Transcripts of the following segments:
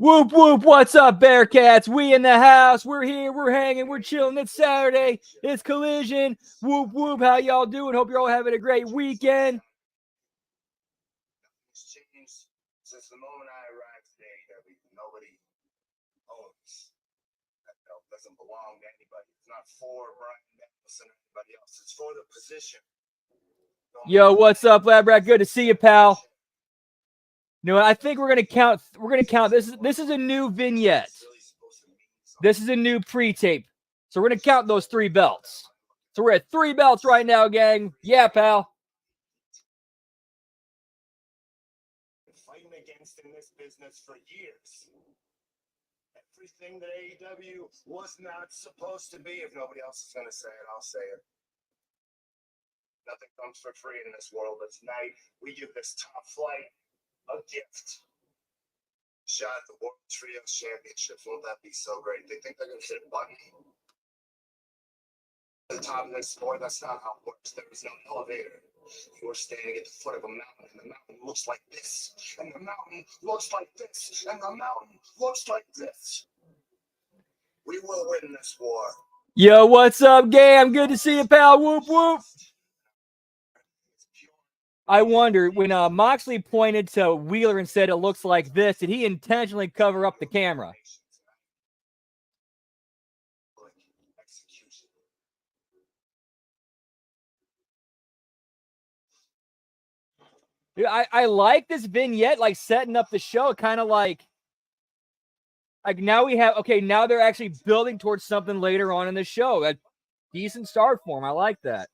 Whoop, whoop. What's up, Bearcats? We in the house. We're here. We're hanging. We're chilling. It's Saturday. It's Collision. Whoop, whoop. How y'all doing? Hope you're all having a great weekend. It's changed since the moment I arrived today. Nobody owns that belt. Doesn't belong to anybody. It's not for Brian Danielson or anybody else. It's for the position. Yo, what's up, Lab Rat? Good to see you, pal. You know what? I think we're gonna count. We're gonna count. This is a new vignette. This is a new pre-tape. So we're gonna count those 3 belts. So we're at 3 belts right now, gang. Yeah, pal. Fighting against in this business for years. Everything that AEW was not supposed to be. If nobody else is gonna say it, I'll say it. Nothing comes for free in this world. Tonight we give this top flight a gift. Shot at the World Trios Championships. Won't that be so great? They think they're going to hit a button at the top of this sport. That's not how it works. There is no elevator. You are standing at the foot of a mountain, and the mountain looks like this, and the mountain looks like this, and the mountain looks like this. We will win this war. Yo, what's up, gang? Good to see you, pal. Whoop, whoop. I wonder, when Moxley pointed to Wheeler and said it looks like this, did he intentionally cover up the camera? Dude, I like this vignette, like setting up the show, kind of like now we have, okay, now they're actually building towards something later on in the show. A decent start for him. I like that.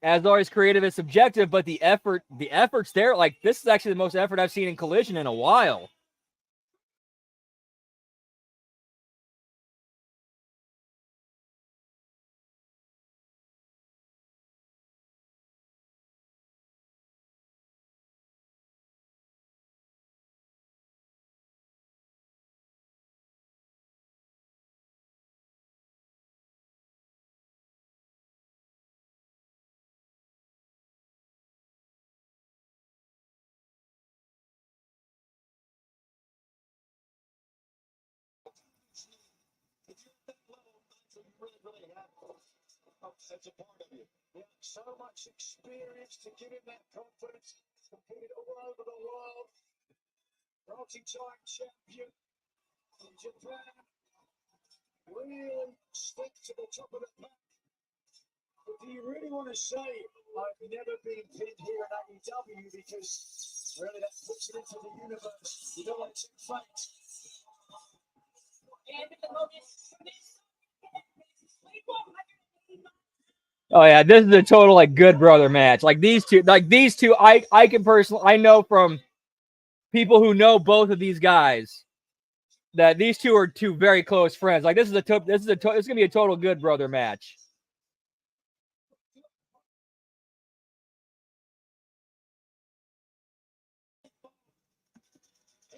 As always, creative is subjective, but the effort's there. Like, this is actually the most effort I've seen in Collision in a while. That's a part of you. You have so much experience to give him that confidence. Competed all over the world. Multi-time champion in Japan. Really stick to the top of the pack. But do you really want to say, I've never been pinned here at AEW, because really that puts it into the universe. You don't want to fight. Oh yeah, this is a total like good brother match. Like these two, I can personally, I know from people who know both of these guys that these two are 2 very close friends. Like this is gonna be a total good brother match.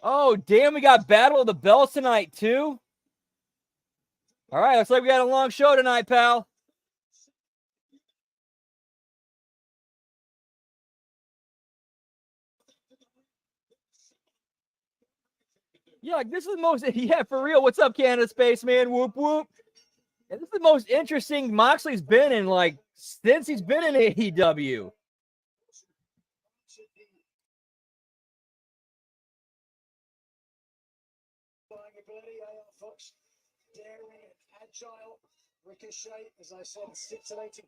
Oh damn, we got Battle of the Bells tonight too. All right, looks like we got a long show tonight, pal. Yeah, like this is the most, yeah, for real. What's up, Canada Spaceman? Whoop, whoop. And this is the most interesting Moxley's been in, like, since he's been in AEW. Ricochet, as I said, scintillating,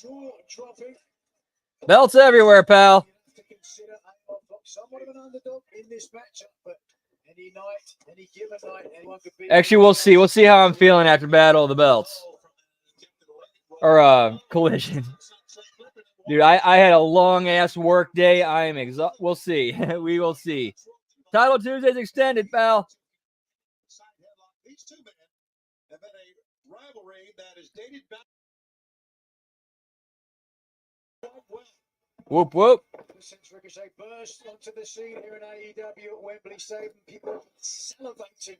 jaw-dropping. Belts everywhere, pal. To consider somewhat of an underdog in this matchup, but any night, any given night, anyone could be. Actually, we'll see. We'll see how I'm feeling after Battle of the Belts. Or Collision. Dude, I had a long-ass work day. I am exhausted. We'll see. We will see. Title Tuesday's extended, pal. These 2 men have had a rivalry that is dated back. Whoop, whoop. Since Ricochet burst onto the scene here in AEW at Wembley, Stadium, people salivating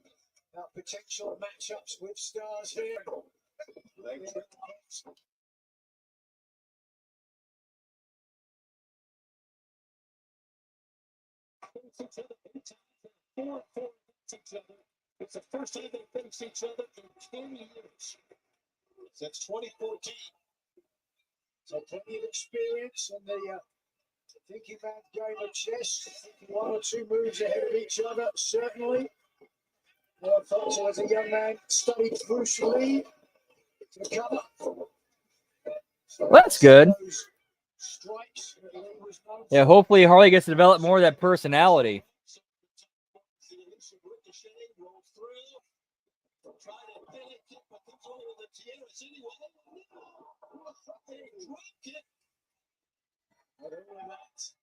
about potential matchups with stars here. It's the first time they faced each other in 10 years. Since 2014. So plenty of experience in the thinking about game of chess. One or two moves ahead of each other, certainly. I thought so as a young man, studied Bruce Lee to cover. Well, that's good. Yeah, hopefully Harley gets to develop more of that personality.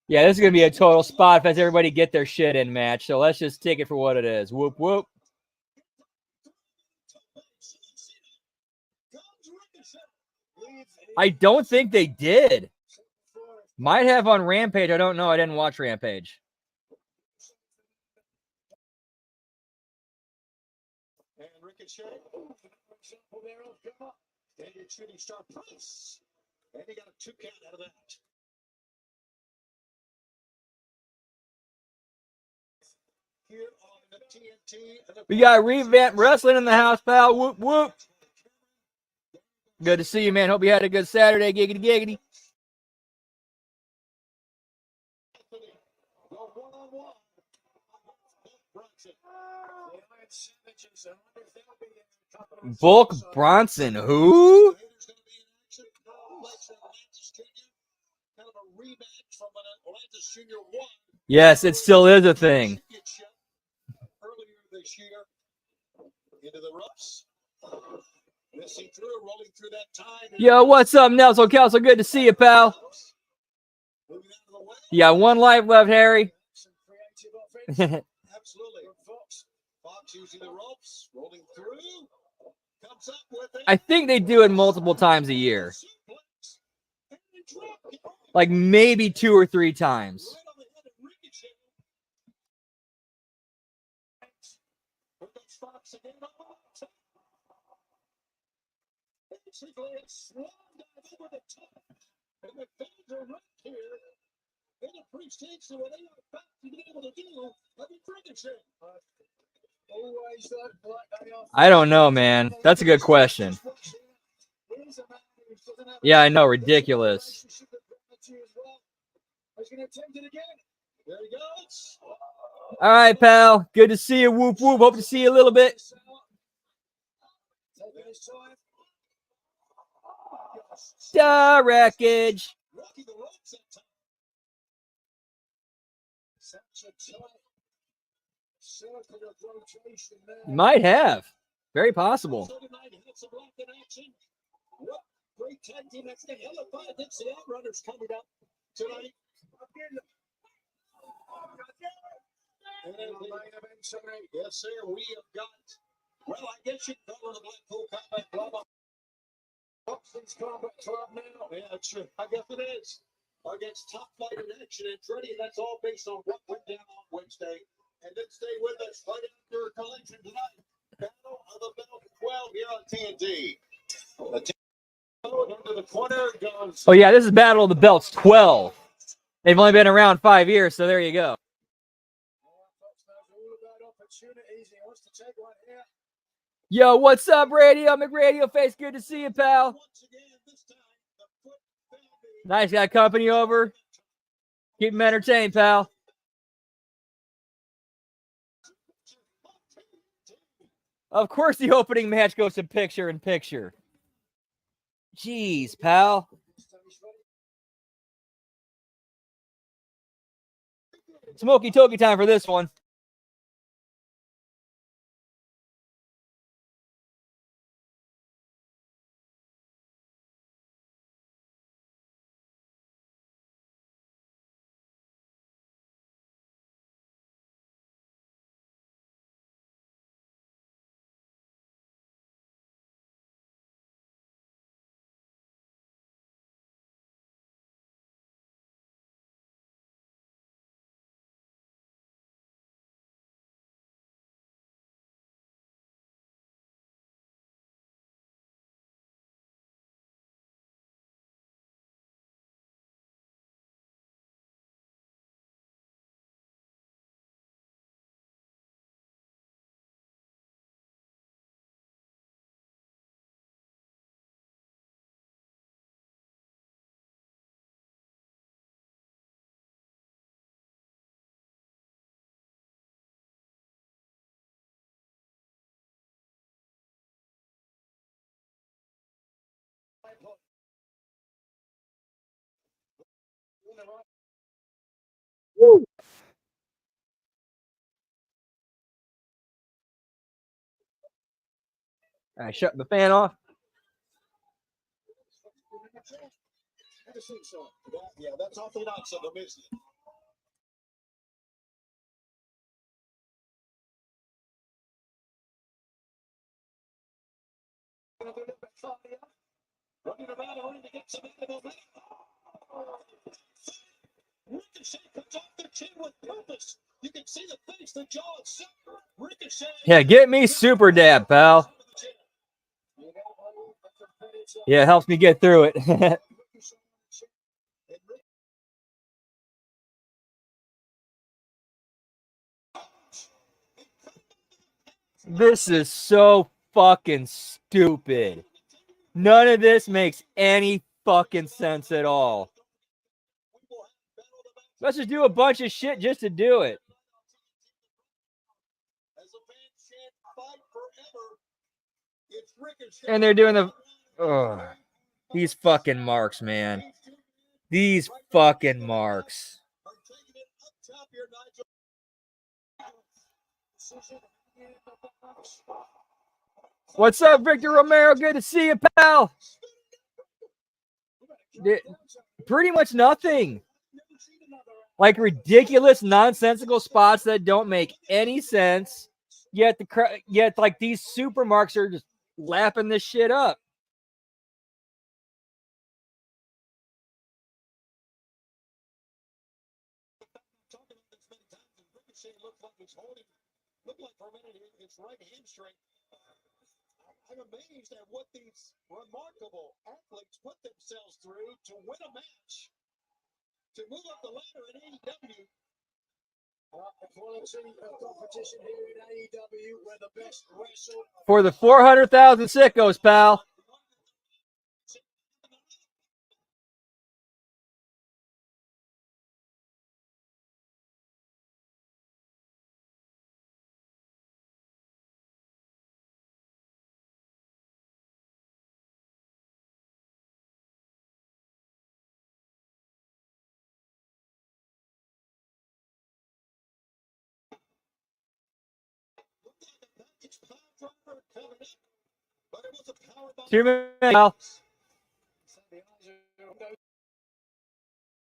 Yeah, this is going to be a total spot fest. Everybody get their shit in match. So let's just take it for what it is. Whoop, whoop. I don't think they did. Might have on Rampage. I don't know. I didn't watch Rampage. And Ricochet, example there of Gamma. And your shooting star Price. And he got a 2 count out of that. Here on the TNT. We got Revamped Wrestling in the house, pal. Whoop, whoop. Good to see you, man. Hope you had a good Saturday. Giggity, giggity. Bulk Bronson, who? Yes, it still is a thing. Earlier this year, into the ropes. Missing through, rolling through that time. Yo, what's up, Nelson Kelso? Good to see you, pal. Yeah, one life left, Harry. Absolutely. Fox using the ropes, rolling through. Comes up with it. I think they do it multiple times a year. Like maybe 2 or 3 times. I don't know, man. That's a good question. Yeah, I know. Ridiculous. All right, pal. Good to see you. Whoop, whoop. Hope to see you a little bit. The wreckage. Might have. Very possible. Great tag team. That's the Hellified against the Outrunners coming up tonight. Yes, sir. We have got, well, I guess you can call it a Blackpool Combat Club. Buxton's Combat Club now. Yeah, sure. I guess it is. Against Top Flight in Action and Trinity. That's all based on what went down on Wednesday. And then stay with us right after our collection tonight. Battle of the Belt 12 here on TNT. Into the corner goes. Oh, yeah, this is Battle of the Belts 12. They've only been around 5 years, so there you go. Yo, what's up, Radio? McRadio Face. Good to see you, pal. Nice, got company over. Keep them entertained, pal. Of course, the opening match goes to picture in picture. Jeez, pal. Smoky Toki time for this one. Woo. All right, shut the fan off. Yeah, that's awfully nice of them, isn't it? Running around only to get some animal. Ricochet comes off the chin with purpose. You can see the face, the jaw, and Ricochet. Yeah, get me super dab, pal. Yeah, it helps me get through it. This is so fucking stupid. None of this makes any fucking sense at all. Let's just do a bunch of shit just to do it. And they're doing the... these fucking marks, man. These fucking marks. What's up, Victor Romero? Good to see you, pal. Pretty much nothing. Like ridiculous, nonsensical spots that don't make any sense. Yet like these super marks are just lapping this shit up. Looked like for a minute his right hamstring. I'm amazed at what these remarkable athletes put themselves through to win a match, to move up the ladder in AEW. Quality of competition here in AEW, where the best wrestle. For the 400,000 sickos, pal. Two minutes, pal.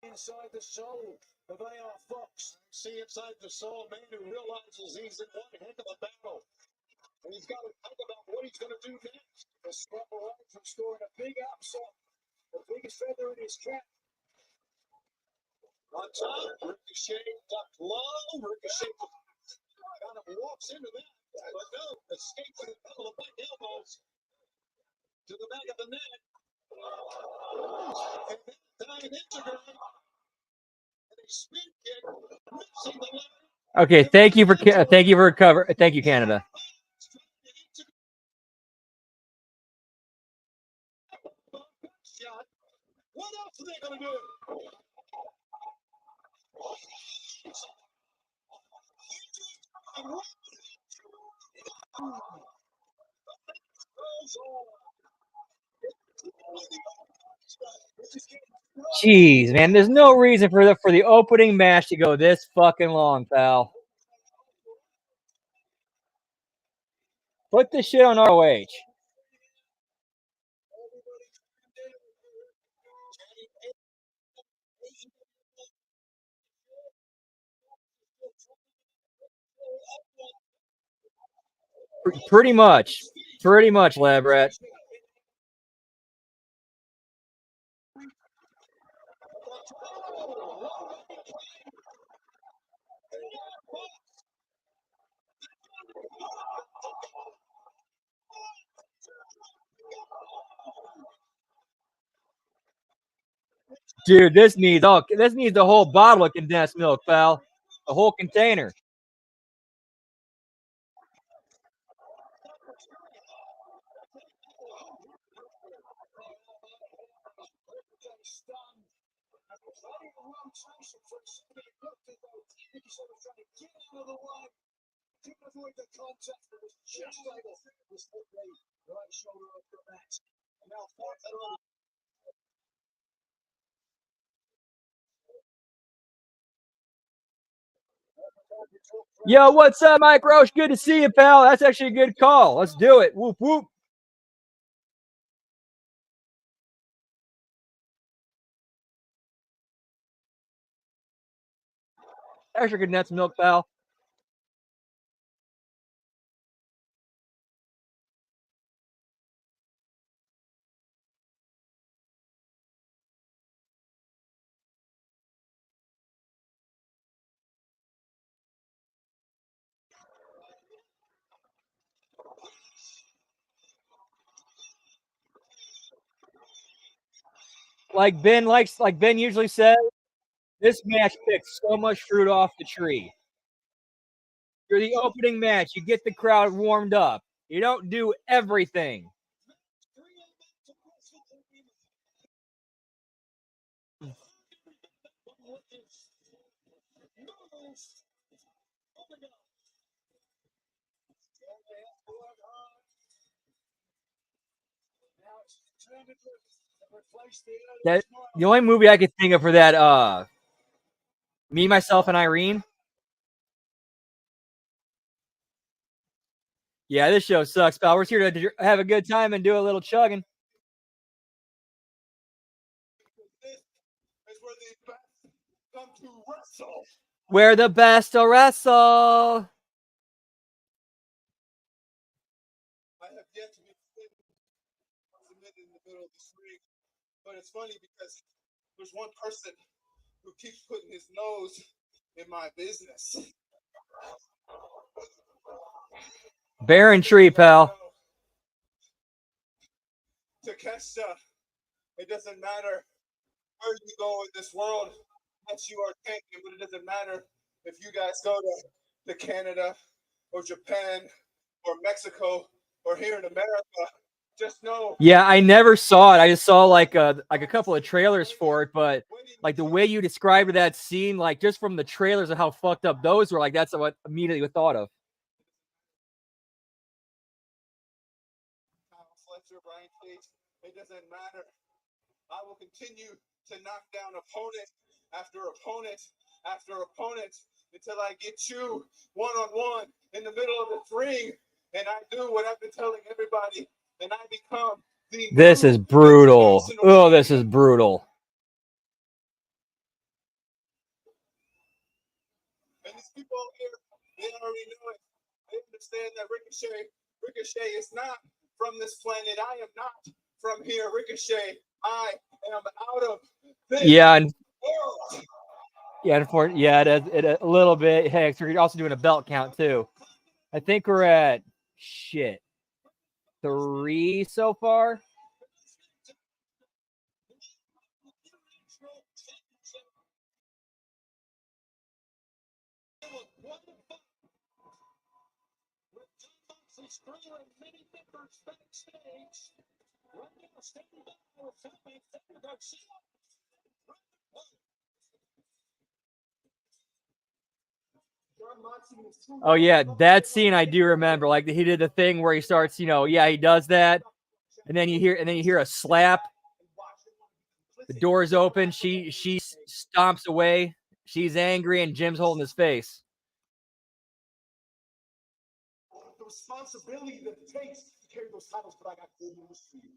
Inside the soul of AR Fox. See inside the soul, a man who realizes he's in one heck of a battle. And he's got to think about what he's going to do next. A step away from scoring a big upset. The biggest feather in his cap. On top, Ricochet ducked low. Ricochet kind of walks into that. But no, escapes with a couple of back elbows to the back of the net. And then dive into her. And a spin kick. Missing the ladder. Okay, thank you for recover. Thank you, Canada. What else are they going to do? Jeez, man, there's no reason for the opening match to go this fucking long, pal. Put this shit on ROH. Pretty much, Lab Rat. Dude, this needs the whole bottle of condensed milk, pal. The whole container. Avoid the contact, but was just able to slip the right shoulder up the mat. And now Yo, what's up, Mike Roche? Good to see you, pal. That's actually a good call. Let's do it. Whoop, whoop. Extra condensed milk, pal. Like Ben usually says, this match picks so much fruit off the tree. You're the opening match. You get the crowd warmed up. You don't do everything. That the only movie I could think of for that, Me, Myself, and Irene. Yeah, this show sucks, pal. We're here to have a good time and do a little chugging. Is where the best come to wrestle. We're the best to wrestle. I have yet to be submitted in the middle of this ring, but it's funny because there's one person who keeps putting his nose in my business. Barren Tree, pal. Takeshita, it doesn't matter where you go in this world, yes, you are champion, but it doesn't matter if you guys go to Canada or Japan or Mexico or here in America. Just know. Yeah, I never saw it. I just saw like a couple of trailers for it, but like the way you described that scene, like just from the trailers of how fucked up those were, like that's what immediately thought of. Fletcher, Brian Cage, it doesn't matter. I will continue to knock down opponent after opponent after opponent until I get you one-on-one in the middle of this ring. And I do what I've been telling everybody, and I become the This is brutal. Oh, this is brutal. And these people out here, they already know it. They understand that Ricochet is not from this planet. I am not from here, Ricochet. I am out of this world. Yeah, it a little bit. Hey, so you're also doing a belt count too. I think we're at 3 so far. Oh yeah, that scene I do remember. Like he did the thing where he starts, he does that, and then you hear a slap. The door's open. She stomps away. She's angry, and Jim's holding his face. The responsibility that it takes to carry those titles, but I got good news for you.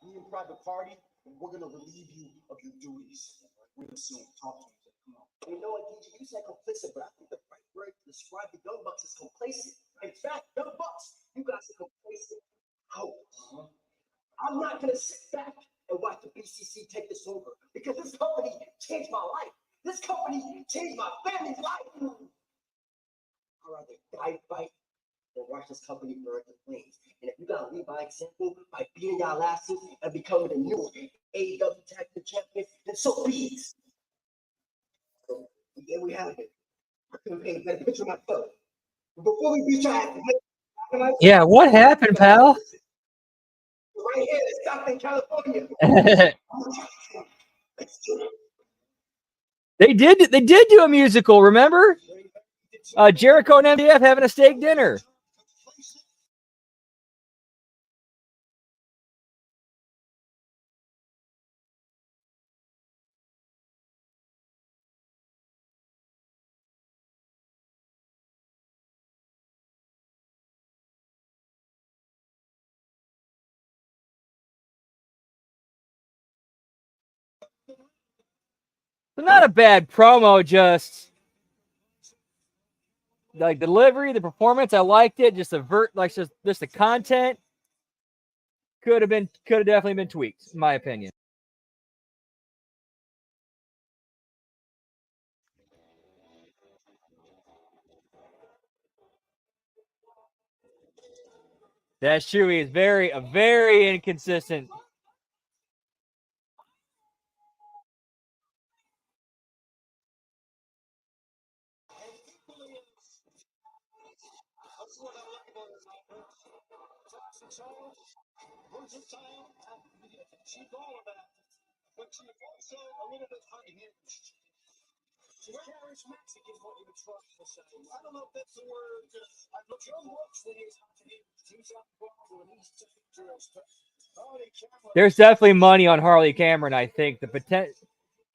Me and Private Party, we're gonna relieve you of your duties. Real soon. Talk to me. Come on. You know what, DJ? You said complicit, but I think the right word to describe the Young Bucks is complacent. In fact, Young Bucks, you guys are complacent out. I'm not gonna sit back and watch the BCC take this over because this company changed my life. This company changed my family's life. I'd rather die fight than watch this company burn the flames. And if you gotta lead by example by beating y'all asses and becoming the new AEW Tag Team Champion, then so be it. So there we have it. I couldn't paint a better picture myself. But before we beat your asses, Yeah, what happened, pal? right here in Stockton, California. They did do a musical, remember? Jericho and MJF having a steak dinner. So not a bad promo, just like delivery, the performance. I liked it. Just just the content could have definitely been tweaked, in my opinion. That Shui is very inconsistent. Versatile, she's all of that, but she's also a little bit unhinged. She's charismatic is what you would try to say. I don't know if that's the word. I'm looking for Moxley is unhinged. He's unbothered and he's dangerous. But Harley Cameron. There's definitely money on Harley Cameron. I think the potential.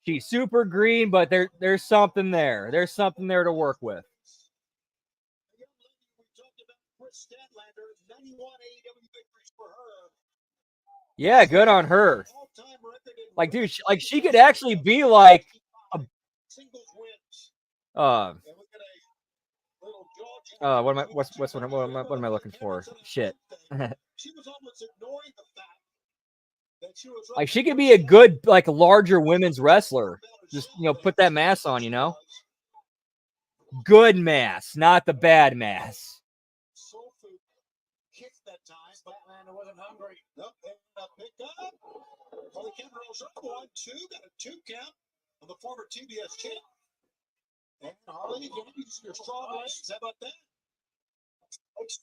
She's super green, but there's something there. There's something there to work with. We talked about Chris Statlander, 91 AEW victories for her. Yeah, good on her. Like, dude, she could actually be like a what am I looking for? Shit. Like, she could be a good, like, larger women's wrestler. Just, put that mass on, Good mass, not the bad mass. That time, Statlander wasn't hungry. Nope, picked up. Harley Cameron rolls up 1-2, got a 2 count on the former TBS champ. And Harley, using your strong legs. How about that?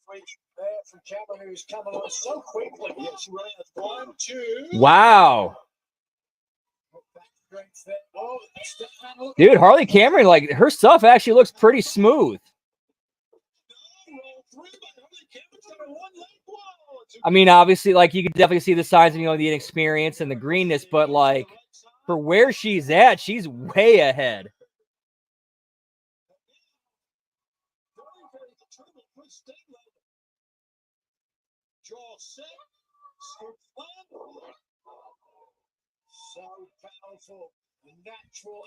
Great there from Cameron, who's coming on so quickly. Yeah, she really has 1-2. Wow. Dude, Harley Cameron, like, her stuff actually looks pretty smooth. I mean, obviously, like, you could definitely see the signs of, the inexperience and the greenness, but, like, for where she's at, she's way ahead. So powerful, natural.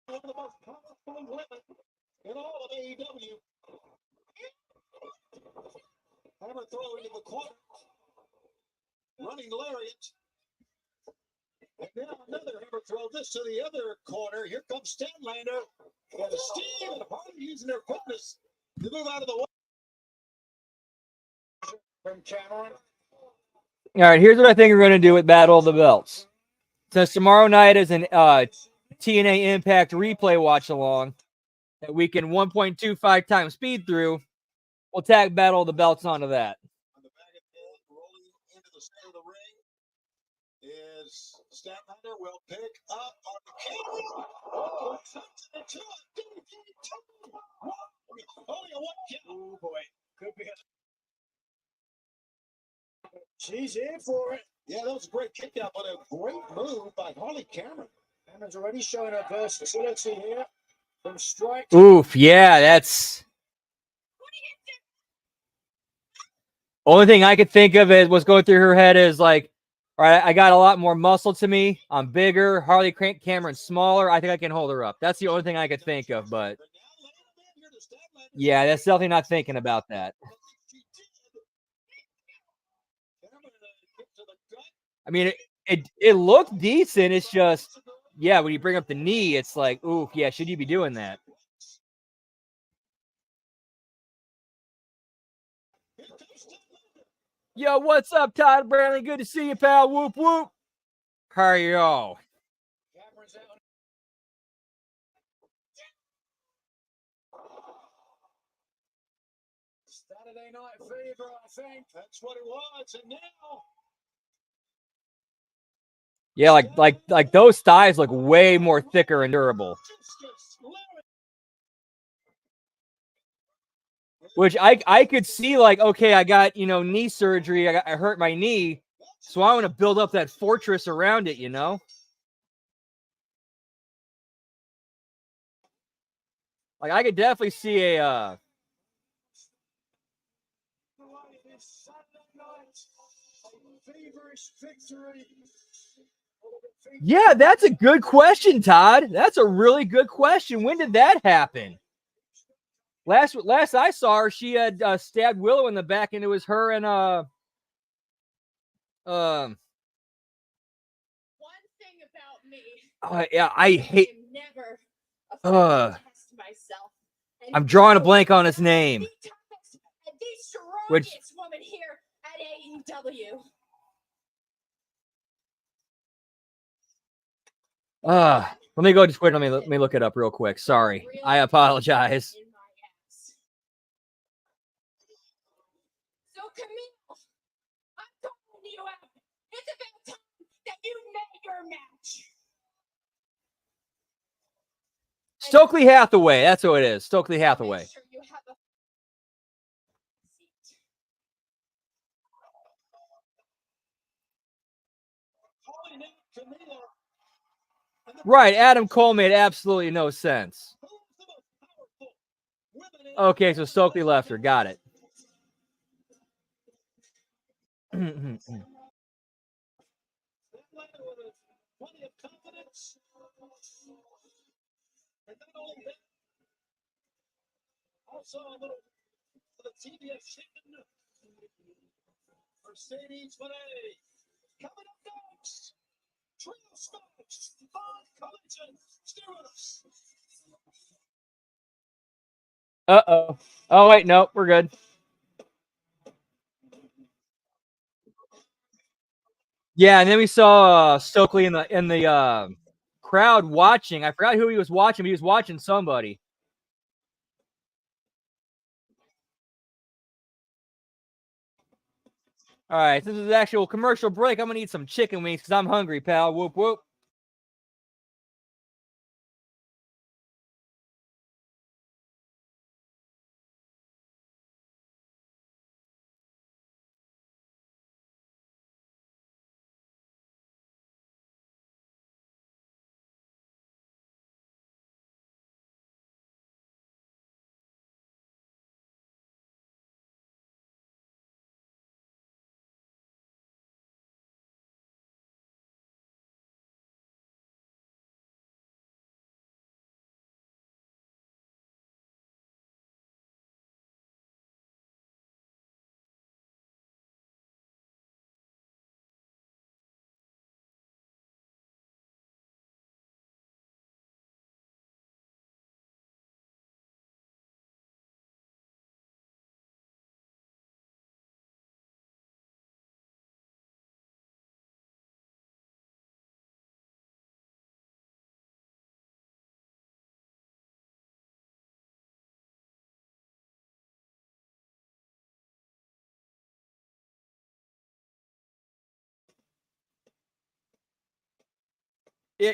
One of the most powerful women in all of AEW. Hammer throw into the corner. Running lariat. And now another hammer throw. This to the other corner. Here comes Statlander. And Steve and Harley using their quickness to move out of the way. From Cameron. All right, here's what I think we're going to do with Battle of the Belts. Since tomorrow night is an TNA Impact replay watch-along that we can 1.25 times speed through, we'll tag Battle of the Belts onto that. On the back of the head, rolling into the center of the ring is Statlander. Will pick up on the camera. Oh, oh boy, could be. She's in for it. Yeah, that was a great kick out, but a great move by Harley Cameron. Cameron's already showing her versatility here. From strike. Oof, yeah, that's. Only thing I could think of is what's going through her head is like, all right, I got a lot more muscle to me. I'm bigger. Harley Cameron's smaller. I think I can hold her up. That's the only thing I could think of, but yeah, that's definitely not thinking about that. I mean, it looked decent. It's just, yeah, when you bring up the knee, it's like, ooh, yeah, should you be doing that? Yo, what's up, Todd Bradley? Good to see you, pal. Whoop, whoop. How are y'all? Saturday Night Fever, I think. That's what it was. And now. Yeah, like those thighs look way more thicker and durable. Which I could see, like, okay, I got, knee surgery. I hurt my knee. So I want to build up that fortress around it, Like, I could definitely see a yeah, that's a good question, Todd. That's a really good question. When did that happen? Last I saw her, she had stabbed Willow in the back, and it was her and One thing about me. yeah, I hate. I'm never Uh, test myself. I'm drawing a blank on his name. The Which strongest woman here at AEW. Let me go. Just wait. Let me look it up real quick. Sorry, I apologize. So Camille, I'm calling you out. It's about time that you met your match. Stokely Hathaway. That's who it is. Stokely Hathaway. Make sure you have a seat. Right, Adam Cole made absolutely no sense. Okay, so Stokely left her. Got it. Also, a little for the TBS chicken. Mercedes Monet. Coming up next. Trio Stars. Five collision stewards. Uh-oh. Oh, wait, no, we're good. Yeah, and then we saw Stokely in the crowd watching. I forgot who he was watching, but he was watching somebody. All right, this is an actual commercial break. I'm gonna eat some chicken wings because I'm hungry, pal. Whoop whoop.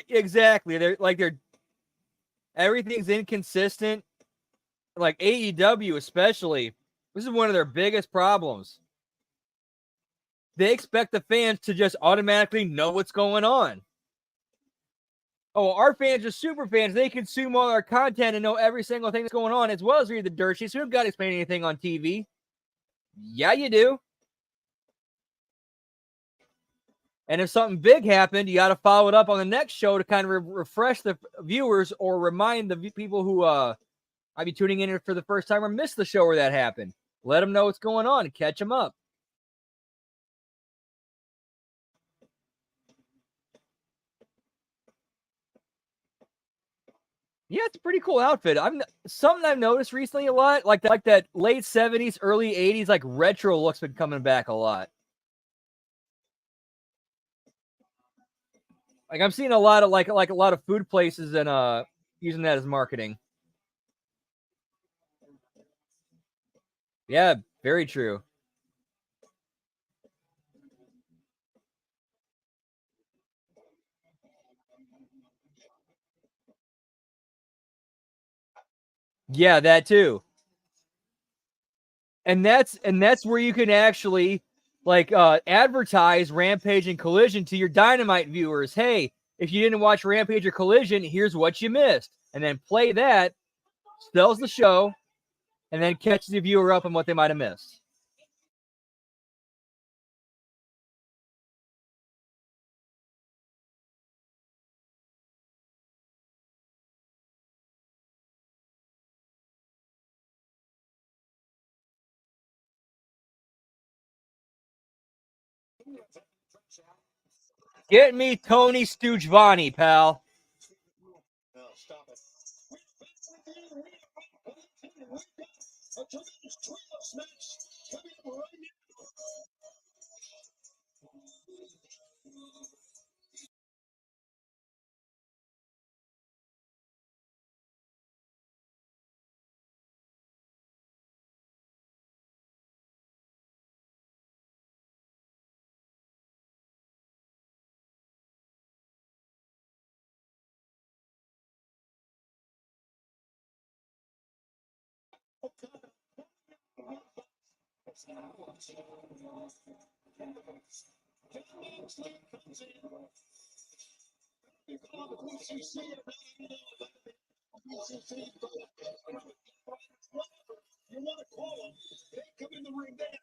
Exactly. They're everything's inconsistent. Like AEW, especially. This is one of their biggest problems. They expect the fans to just automatically know what's going on. Oh, our fans are super fans. They consume all our content and know every single thing that's going on, as well as read the dirt sheets. We don't got to explain anything on TV. Yeah, you do. And if something big happened, you got to follow it up on the next show to kind of refresh the viewers or remind the people who might be tuning in for the first time or missed the show where that happened. Let them know what's going on and catch them up. Yeah, it's a pretty cool outfit. Something I've noticed recently a lot, like that late 70s, early 80s, like retro look's been coming back a lot. Like I'm seeing a lot of like a lot of food places and using that as marketing. Yeah, very true. Yeah, that too. And that's where you can actually like advertise Rampage and Collision to your Dynamite viewers. Hey, if you didn't watch Rampage or Collision, here's what you missed. And then play that, sells the show, and then catches the viewer up on what they might have missed. Get me Tony Stugevani, pal. No, stop it. A tremendous trios match coming up right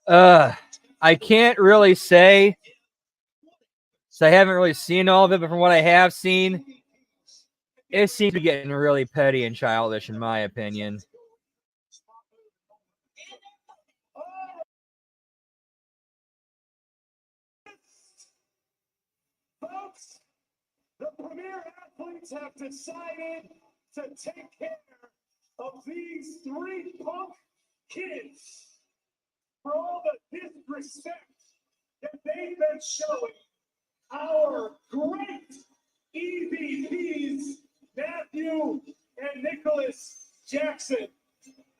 now. I can't really say, so I haven't really seen all of it, but from what I have seen, it seems to be getting really petty and childish, in my opinion. Folks, the premier athletes have decided to take care of these three punk kids for all the disrespect that they've been showing our great EVPs, Matthew and Nicholas Jackson.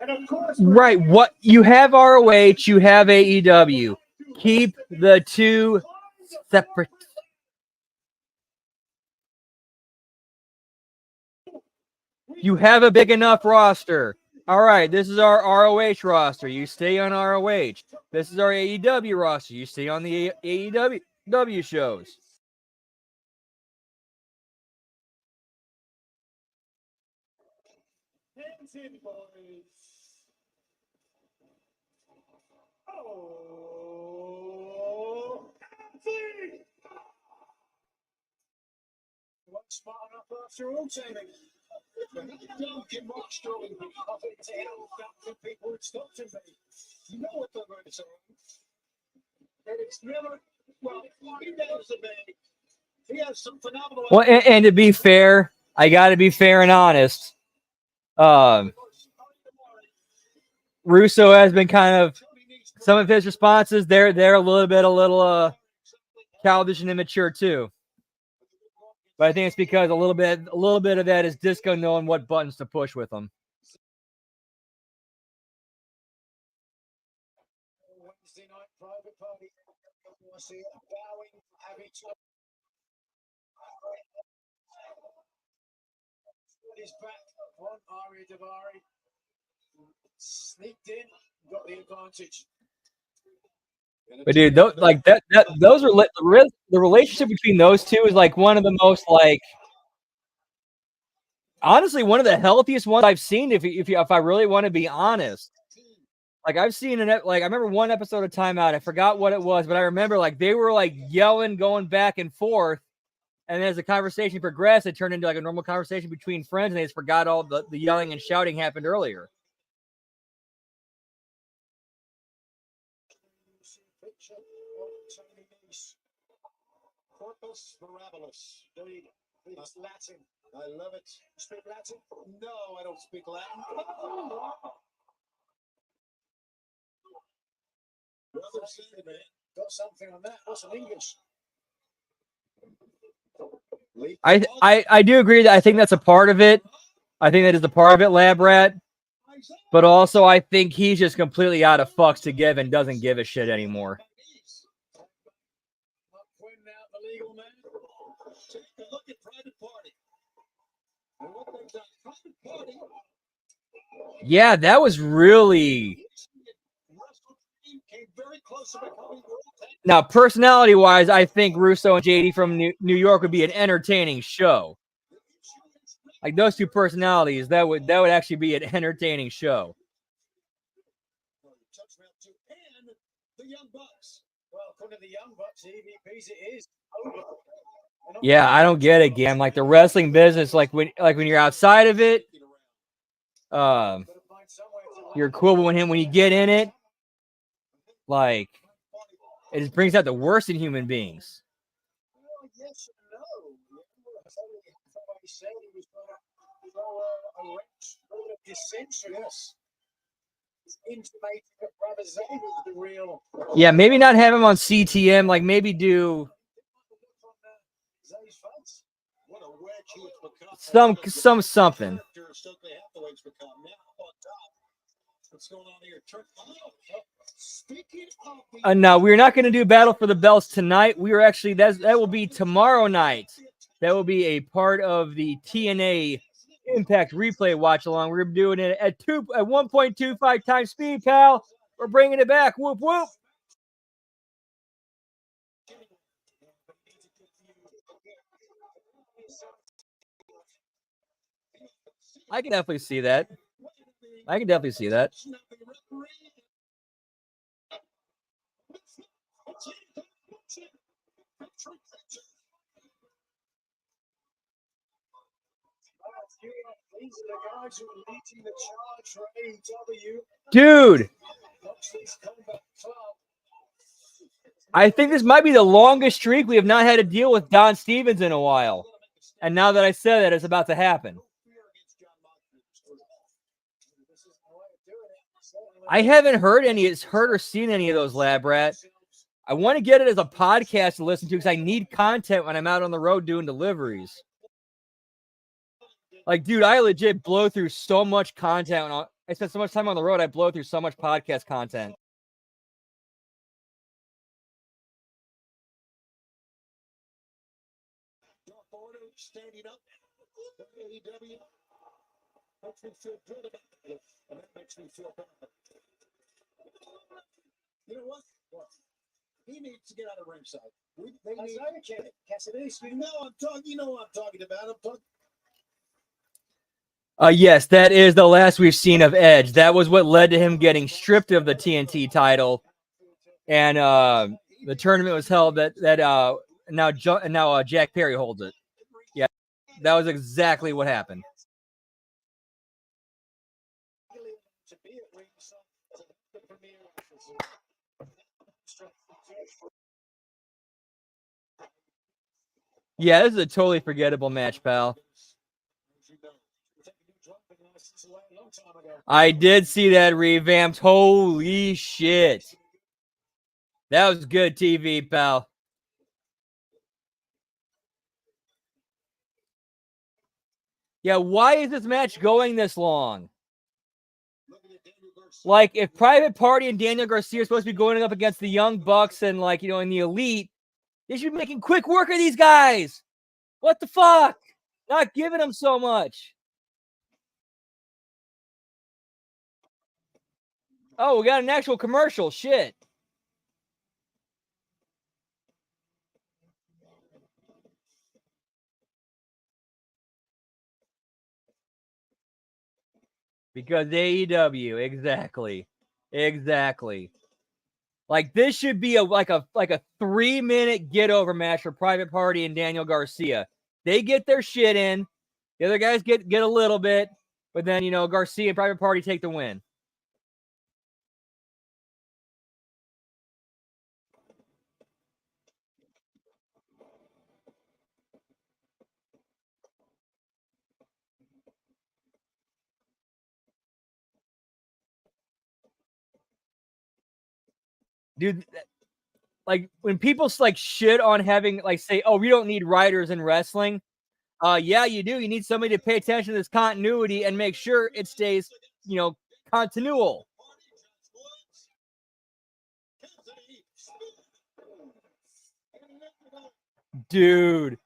And of course, right, what you have ROH, you have AEW. Keep the two separate. You have a big enough roster. All right, this is our ROH roster. You stay on ROH. This is our AEW roster. You stay on the AEW shows. hands in, boys. Oh, athlete! One smart enough after all, Jamie. Don't get much strong. I think it's help people in Stockton, mate. You know what they're going to say. And it's never, well, he knows the man. He has some phenomenal. Well, and to be fair, I got to be fair and honest. Russo has been kind of, some of his responses, they're a little childish and immature too. But I think it's because a little bit of that is Disco knowing what buttons to push with them. Wednesday night private party. I see it bowing, having trouble. His back on Ari Davari. Sneaked in, got the advantage. But dude, those are the relationship between those two is like one of the most like, honestly, one of the healthiest ones I've seen. If I really want to be honest, like I've seen I remember one episode of Timeout. I forgot what it was, but I remember like they were like yelling, going back and forth, and as the conversation progressed, it turned into like a normal conversation between friends, and they just forgot all the yelling and shouting happened earlier. Picture of Tony Nese. Corpus Mirabilis. It's Latin. I love it. You speak Latin? No, I don't speak Latin. Brother said, man, got something on that. What's in English? I do agree that I think that's a part of it. I think that is a part of it, Lab Rat. But also, I think he's just completely out of fucks to give and doesn't give a shit anymore. Pointing out the legal man. Take a look at Private Party. And what they've done. Private Party Yeah, that was really. Now, personality-wise, I think Russo and JD from New York would be an entertaining show. Like those two personalities, that would actually be an entertaining show. Yeah, I don't get it, Gam. Like the wrestling business, like when you're outside of it, you're cool. But when you get in it, like it just brings out the worst in human beings. Yeah, maybe not have him on CTM. Like maybe do something. No, we're not going to do Battle for the Belts tonight. We are actually that will be tomorrow night. That will be a part of the TNA Impact Replay Watch Along. We're doing it at 1.25 times speed, pal. We're bringing it back. Whoop whoop. I can definitely see that. Dude, I think this might be the longest streak we have not had to deal with Don Stevens in a while. And now that I said that, it's about to happen. I haven't heard or seen any of those, Lab Rat. I want to get it as a podcast to listen to because I need content when I'm out on the road doing deliveries. Like, dude, I legit blow through so much content. I spend so much time on the road, I blow through so much podcast content. Standing up, AEW makes me feel good about it, and that makes me feel bad. You know what? He needs to get out of ringside. You know what I'm talking about. Yes, that is the last we've seen of Edge. That was what led to him getting stripped of the TNT title, and the tournament was held that now Jack Perry holds it. Yeah, that was exactly what happened. Yeah, this is a totally forgettable match, pal. I did see that revamped. Holy shit. That was good TV, pal. Yeah, why is this match going this long? Like, if Private Party and Daniel Garcia are supposed to be going up against the Young Bucks and, like, you know, in the Elite, they should be making quick work of these guys. What the fuck? Not giving them so much. Oh, we got an actual commercial. Shit. Because AEW, exactly. Like this should be a 3-minute get over match for Private Party and Daniel Garcia. They get their shit in, the other guys get a little bit, but then Garcia and Private Party take the win. Dude, like when people like shit on having say, oh, we don't need writers in wrestling. Yeah, you do. You need somebody to pay attention to this continuity and make sure it stays, continual. Dude.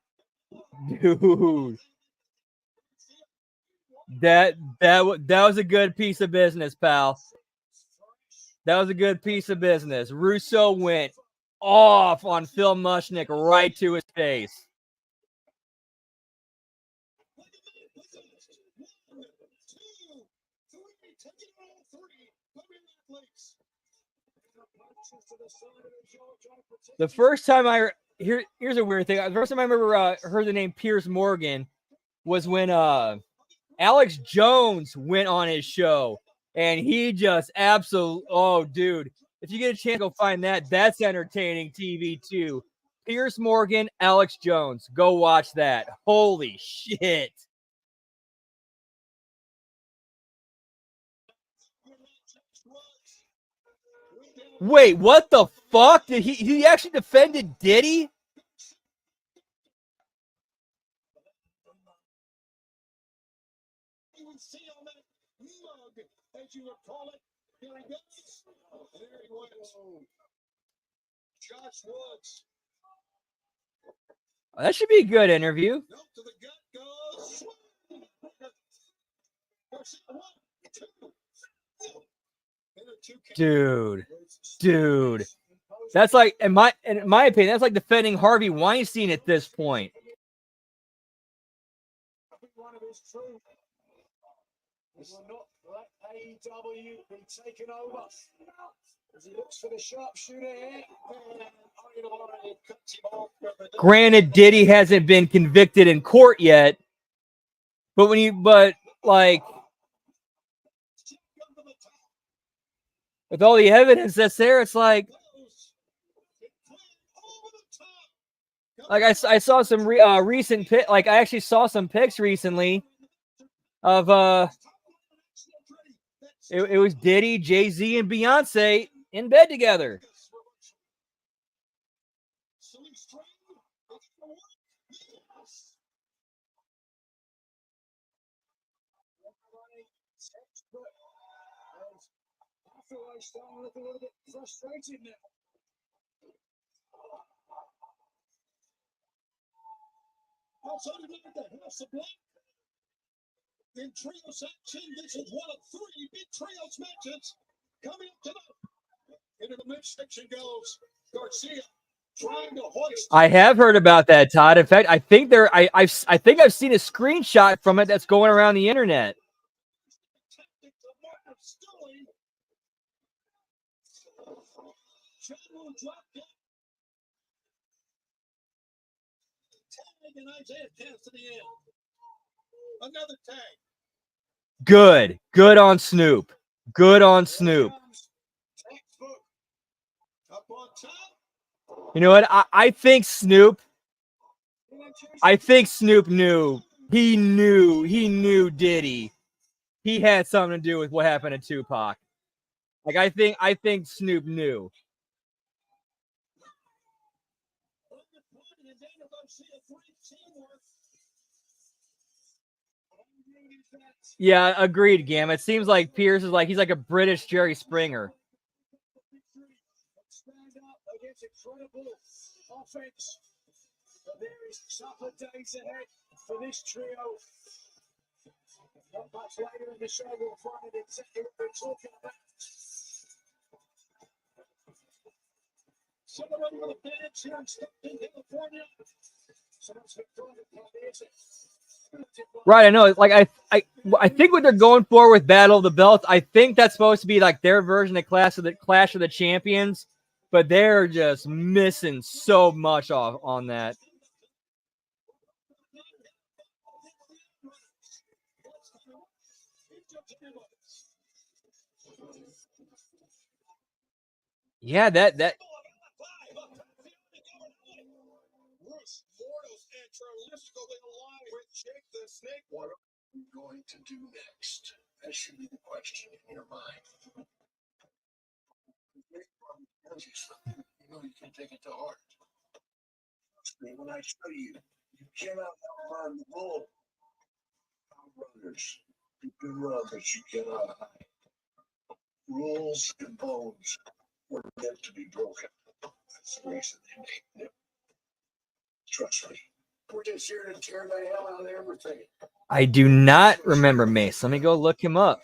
That was a good piece of business, pal. That was a good piece of business. Russo went off on Phil Mushnick right to his face. The first time here's a weird thing. The first time I remember heard the name Piers Morgan was when Alex Jones went on his show, and he just oh, dude, if you get a chance, go find that. That's entertaining TV too. Piers Morgan, Alex Jones, go watch that. Holy shit. Wait, what the fuck? Did he actually defended Diddy? That should be a good interview. Dude. That's like, in my opinion, that's like defending Harvey Weinstein at this point. Granted, Diddy hasn't been convicted in court yet, but like, with all the evidence that's there, it's like I saw some recent I actually saw some pics recently of it was Diddy, Jay-Z, and Beyonce in bed together. In trios action, this is one of 3 big trios matches coming up tonight. Into the midsection goes Garcia, trying to hoist. I have heard about that, Todd. In fact, I think I've seen a screenshot from it that's going around the internet. And Isaiah Cass to the end. Another tag. Good on Snoop. Good on Snoop. You know what? I think Snoop knew. He knew Diddy. He had something to do with what happened to Tupac. Like I think Snoop knew. Yeah, agreed, Gam. It seems like Pierce is he's like a British Jerry Springer. There is a couple of days ahead for this trio. Not much later in the show, we'll find out exactly what they're talking about. Celebrating with a dance here in Stockton, California. Right, I know. Like I think what they're going for with Battle of the Belts, I think that's supposed to be like their version of Clash of the Champions, but they're just missing so much off on that. Yeah, that What are we going to do next? That should be the question in your mind. You know you can take it to heart. When I show you, you cannot outrun the bull. Outrunners, you can run, but you cannot hide. Rules and bones were meant to be broken. That's the reason they named them. Trust me, We're just here to tear the hell out of everything. I do not remember Mace. Let me go look him up.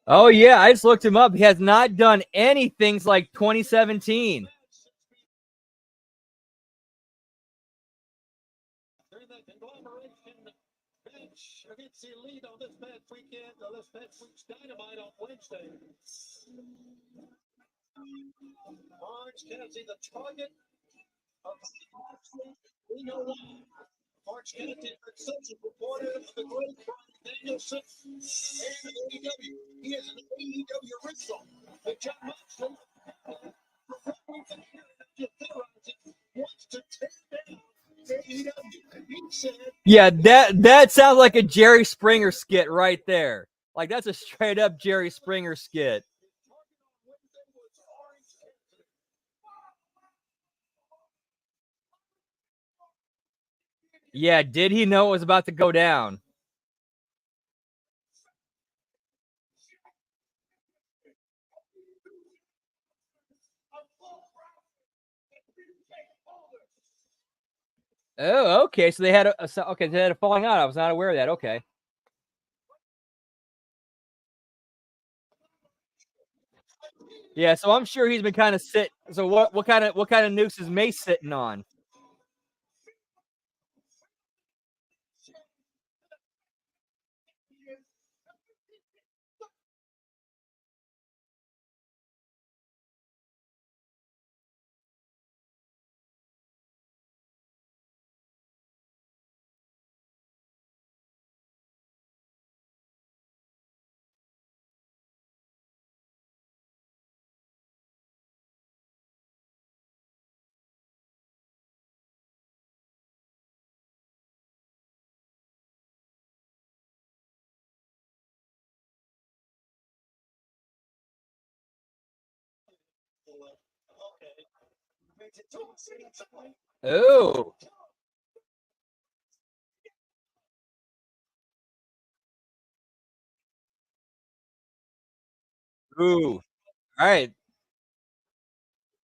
Oh yeah, I just looked him up. He has not done anything like 2017. During the conglomeration match against the Elite on this match weekend, this match week's Dynamite on Wednesday. Orange Kennedy, the target of we know why. Orange Kennedy, the social reporter of the great Brian Danielson and AEW. He is an AEW original. But John Moxley, wants to tear down AEW. He said, Yeah, that sounds like a Jerry Springer skit right there. Like that's a straight up Jerry Springer skit. Yeah, did he know it was about to go down? Oh, okay. So they had they had a falling out. I was not aware of that. Okay. Yeah, so I'm sure he's been kind of sit. So what kind of noose is Mace sitting on? Oh. Ooh. All right.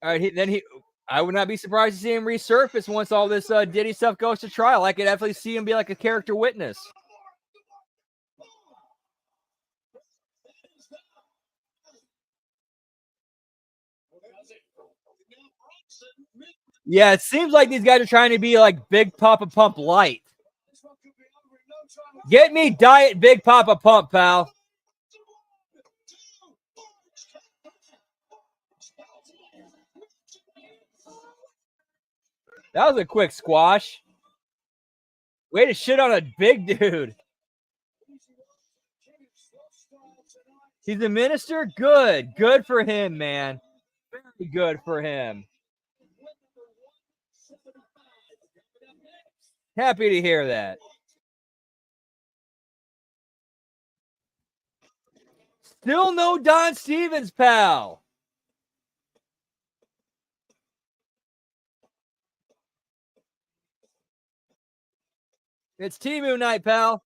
All right. I would not be surprised to see him resurface once all this Diddy stuff goes to trial. I could definitely see him be like a character witness. Yeah, it seems like these guys are trying to be like Big Papa Pump light. Get me Diet Big Papa Pump, pal. That was a quick squash. Way to shit on a big dude. He's a minister? Good. Good for him, man. Very good for him. Happy to hear that. Still no Don Stevens, pal. It's T-Moon night, pal.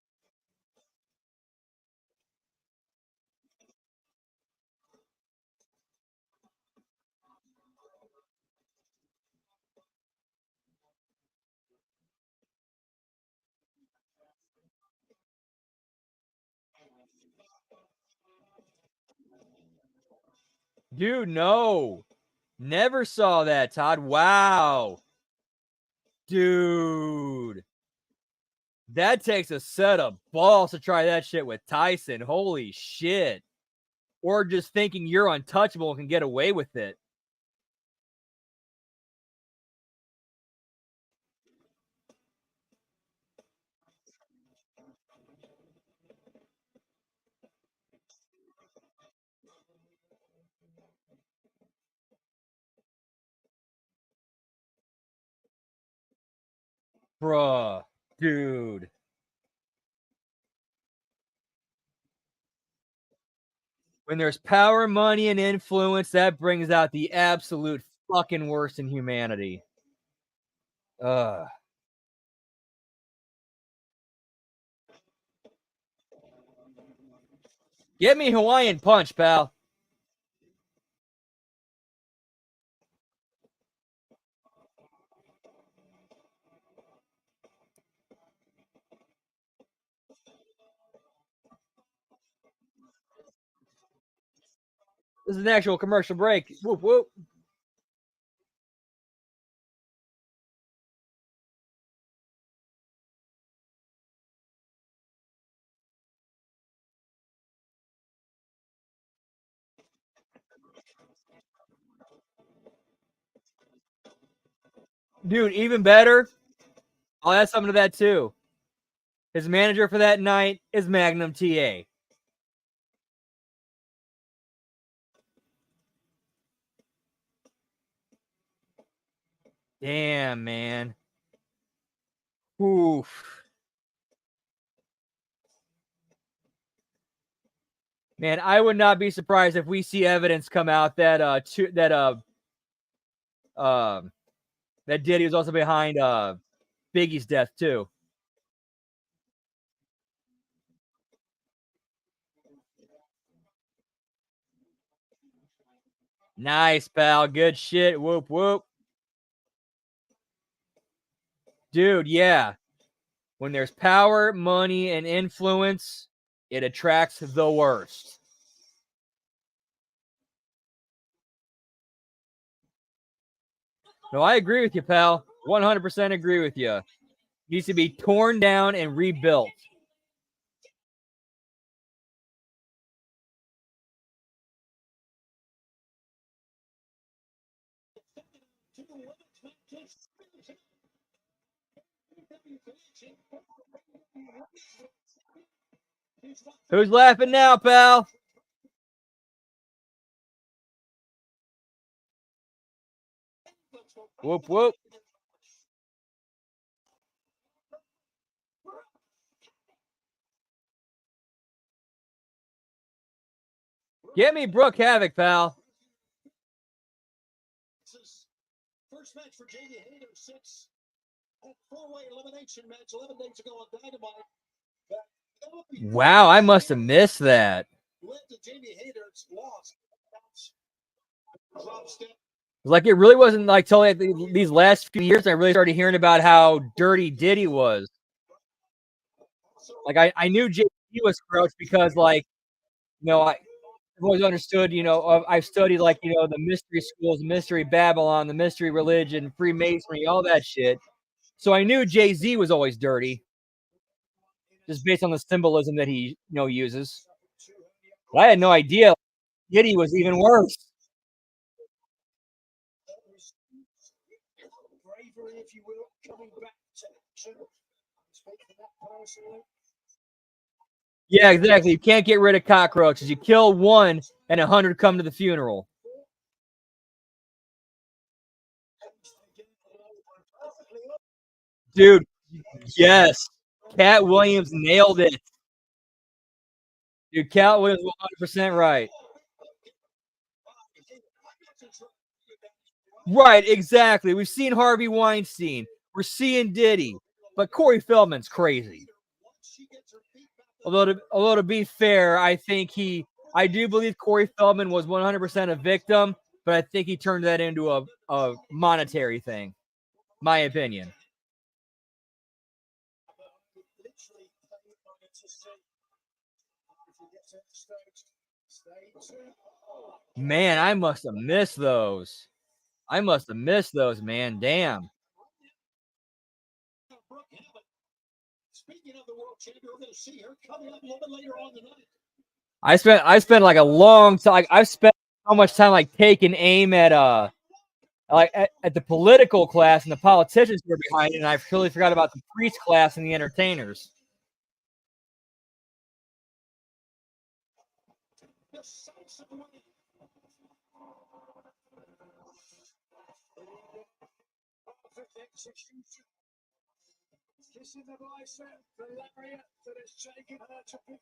Dude, no. Never saw that, Todd. Wow. Dude. That takes a set of balls to try that shit with Tyson. Holy shit. Or just thinking you're untouchable and can get away with it. Bruh, dude. When there's power, money, and influence, that brings out the absolute fucking worst in humanity. Ugh. Get me Hawaiian Punch, pal. This is an actual commercial break. Whoop, whoop. Dude, even better. I'll add something to that too. His manager for that night is Magnum TA. Damn, man. Oof. Man, I would not be surprised if we see evidence come out that that Diddy was also behind Biggie's death too. Nice, pal. Good shit. Whoop whoop. Dude, yeah. When there's power, money, and influence, it attracts the worst. No, I agree with you, pal. 100% agree with you. Needs to be torn down and rebuilt. Who's laughing now, pal? Whoop whoop. Get me Brooke Havoc, pal. First match for Jamie Hayter since a four-way elimination match 11 days ago on Dynamite. Wow, I must have missed that. Led to Jamie Hayter's loss. Like it really wasn't like till like these last few years I really started hearing about how dirty Diddy was. Like I knew JD was gross because like I've always understood, I've studied like, the mystery schools, mystery Babylon, the mystery religion, Freemasonry, all that shit. So I knew Jay-Z was always dirty. Just based on the symbolism that he, uses. But I had no idea Diddy was even worse. Bravery, if you will, coming back to action. Speaking that personally. Yeah, exactly. You can't get rid of cockroaches. You kill one and 100 come to the funeral. Dude, yes. Cat Williams nailed it. Dude, Cat Williams 100% right. Right, exactly. We've seen Harvey Weinstein. We're seeing Diddy. But Corey Feldman's crazy. Although to be fair, I do believe Corey Feldman was 100% a victim, but I think he turned that into a monetary thing. My opinion. Man, I must have missed those. Man. Damn. Speaking of the world champion, we're going to see her coming up a little bit later on tonight. I spent like a long time. I've spent so much time like taking aim at at the political class and the politicians who are behind it, and I totally forgot about the priest class and the entertainers. Kissing the bicep, the lariat that has taken her to big.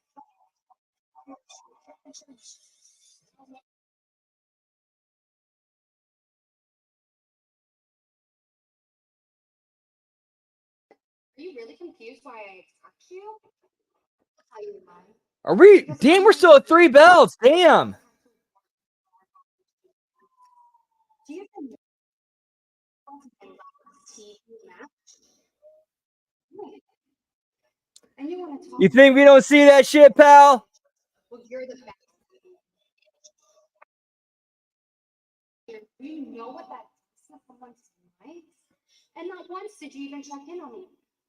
Are you really confused why I attacked you? I'll tell you why. Are we? Damn, we're still at 3 belts. Damn. Do you even know my last TV match? Right. And you want to talk? You think we don't see that shit, pal? Well, you're the best. Do you know what that does to someone's life? And not once did you even check in on me.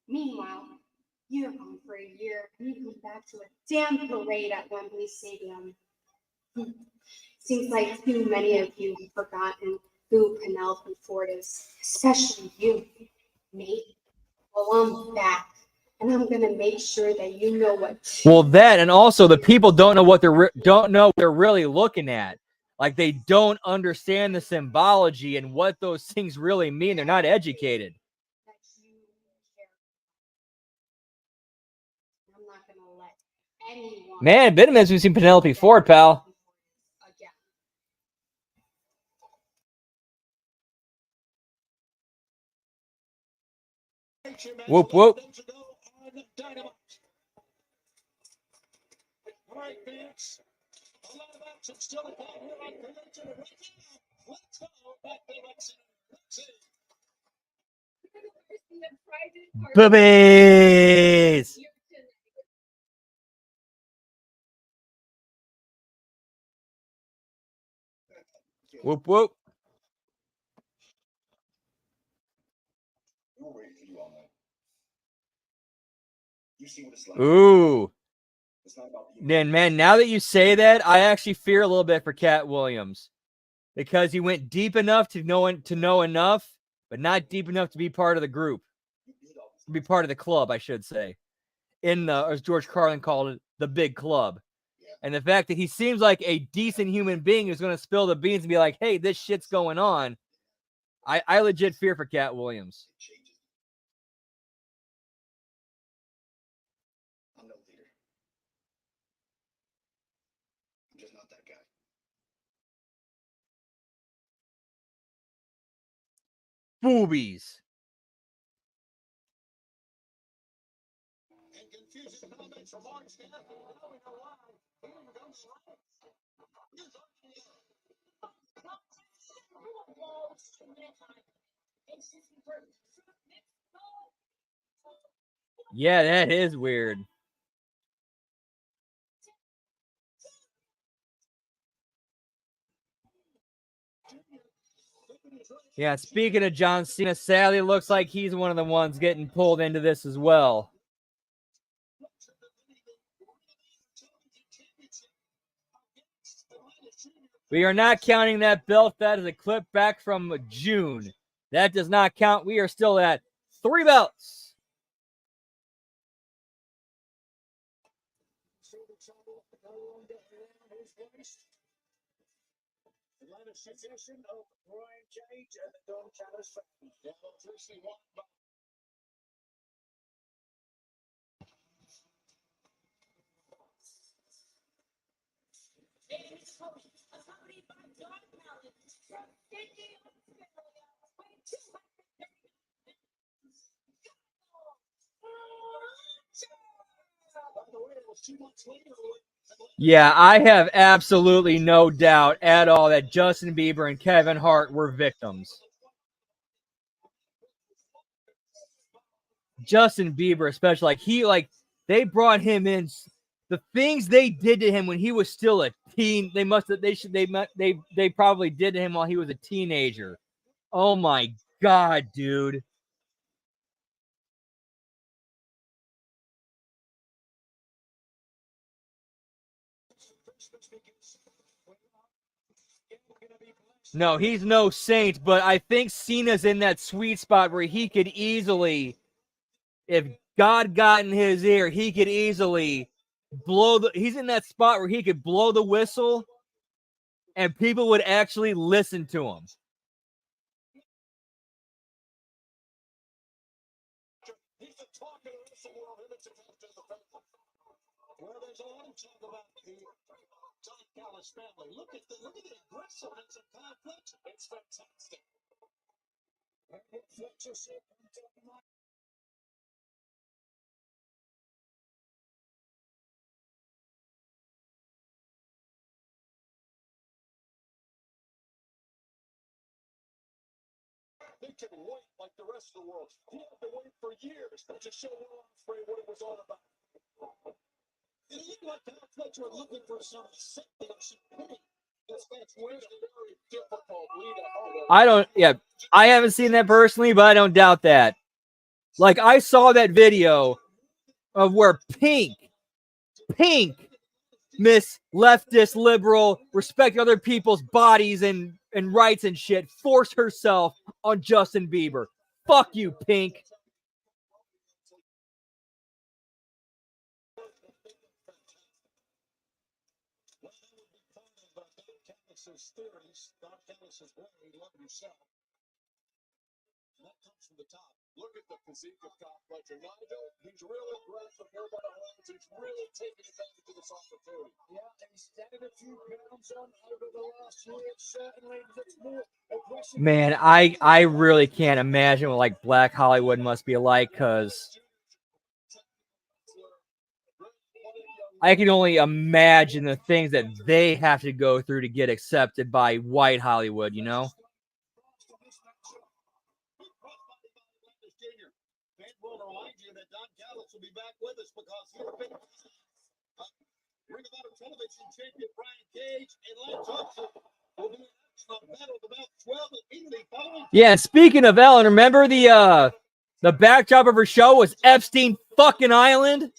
Meanwhile, you're gone for a year and you come back to a damn parade at Wembley Stadium. Seems like too many of you have forgotten who Penelope Ford is, especially you, mate. Well, I'm back, and I'm gonna make sure that you know what. Well, that, and also the people don't know what don't know what they're really looking at. Like, they don't understand the symbology and what those things really mean. They're not educated. That you care. I'm not gonna let anyone. Man, been a minute since we've seen Penelope Ford, pal. Again. Whoop, whoop. All right, fans. A lot of action still at that here on Collision right now. Let's go back to Lexington. Boobies! Whoop, whoop. We're waiting for you all night. You see what it's like. Ooh. It's not about being Then, man, now that you say that, I actually fear a little bit for Cat Williams. Because he went deep enough to know enough, but not deep enough to be part of the group. To be part of the club, I should say. In the, as George Carlin called it, the big club. And the fact that he seems like a decent human being who's going to spill the beans and be like, hey, this shit's going on. I legit fear for Cat Williams. I'm no leader. I'm just not that guy. Boobies. And confusing comments from our staff. Now we know why. Here we go. Yeah, that is weird. Yeah, speaking of John Cena, sadly looks like he's one of the ones getting pulled into this as well. We are not counting that belt. That is a clip back from June. That does not count. We are still at 3 belts. Atlanta suggestion of Brian Cage and the Don Callis family. Yeah, officially won by. Accompanied by Don Callis from Sydney, Australia, weighing 230 By the way, it was 2 months later. Yeah, I have absolutely no doubt at all that Justin Bieber and Kevin Hart were victims. Justin Bieber, especially, they brought him in. The things they did to him when he was still a teen, they probably did to him while he was a teenager. Oh my God, dude. No, he's no saint, but I think Cena's in that sweet spot where he could easily, if God got in his ear, he could easily he's in that spot where he could blow the whistle and people would actually listen to him. He's the talk Well, there's a lot of talk about the John Callis family. Look at the aggressiveness of Kyle Fletcher. It's fantastic. And what Fletcher said tonight. They can wait like the rest of the world. He had to wait for years to show Will Ospreay what it was all about. It looked like Kyle Fletcher was looking for some sympathy or some pity. That's very difficult lead. I haven't seen that personally, but I don't doubt that. Like, I saw that video of where Pink, Miss leftist liberal, respect other people's bodies and rights and shit, forced herself on Justin Bieber. Fuck you, Pink. Theories, Don Callis' way, love yourself. And that comes from the top. Look at the physique of Kyle Fletcher. Nigel, he's really aggressive here by the hands. He's really taking advantage of this opportunity. Yeah, and he's added a few pounds on over the last year. Certainly, it's more aggressive. Man, I really can't imagine what like Black Hollywood must be like, because I can only imagine the things that they have to go through to get accepted by white Hollywood, you know? Will remind you that Don Callis will be back with us because he's been Ring of Honor television champion Brian Cage and Lance Archer will be on Battle of the Belt 12 immediately following. Yeah, speaking of Ellen, remember the backdrop of her show was Epstein fucking Island?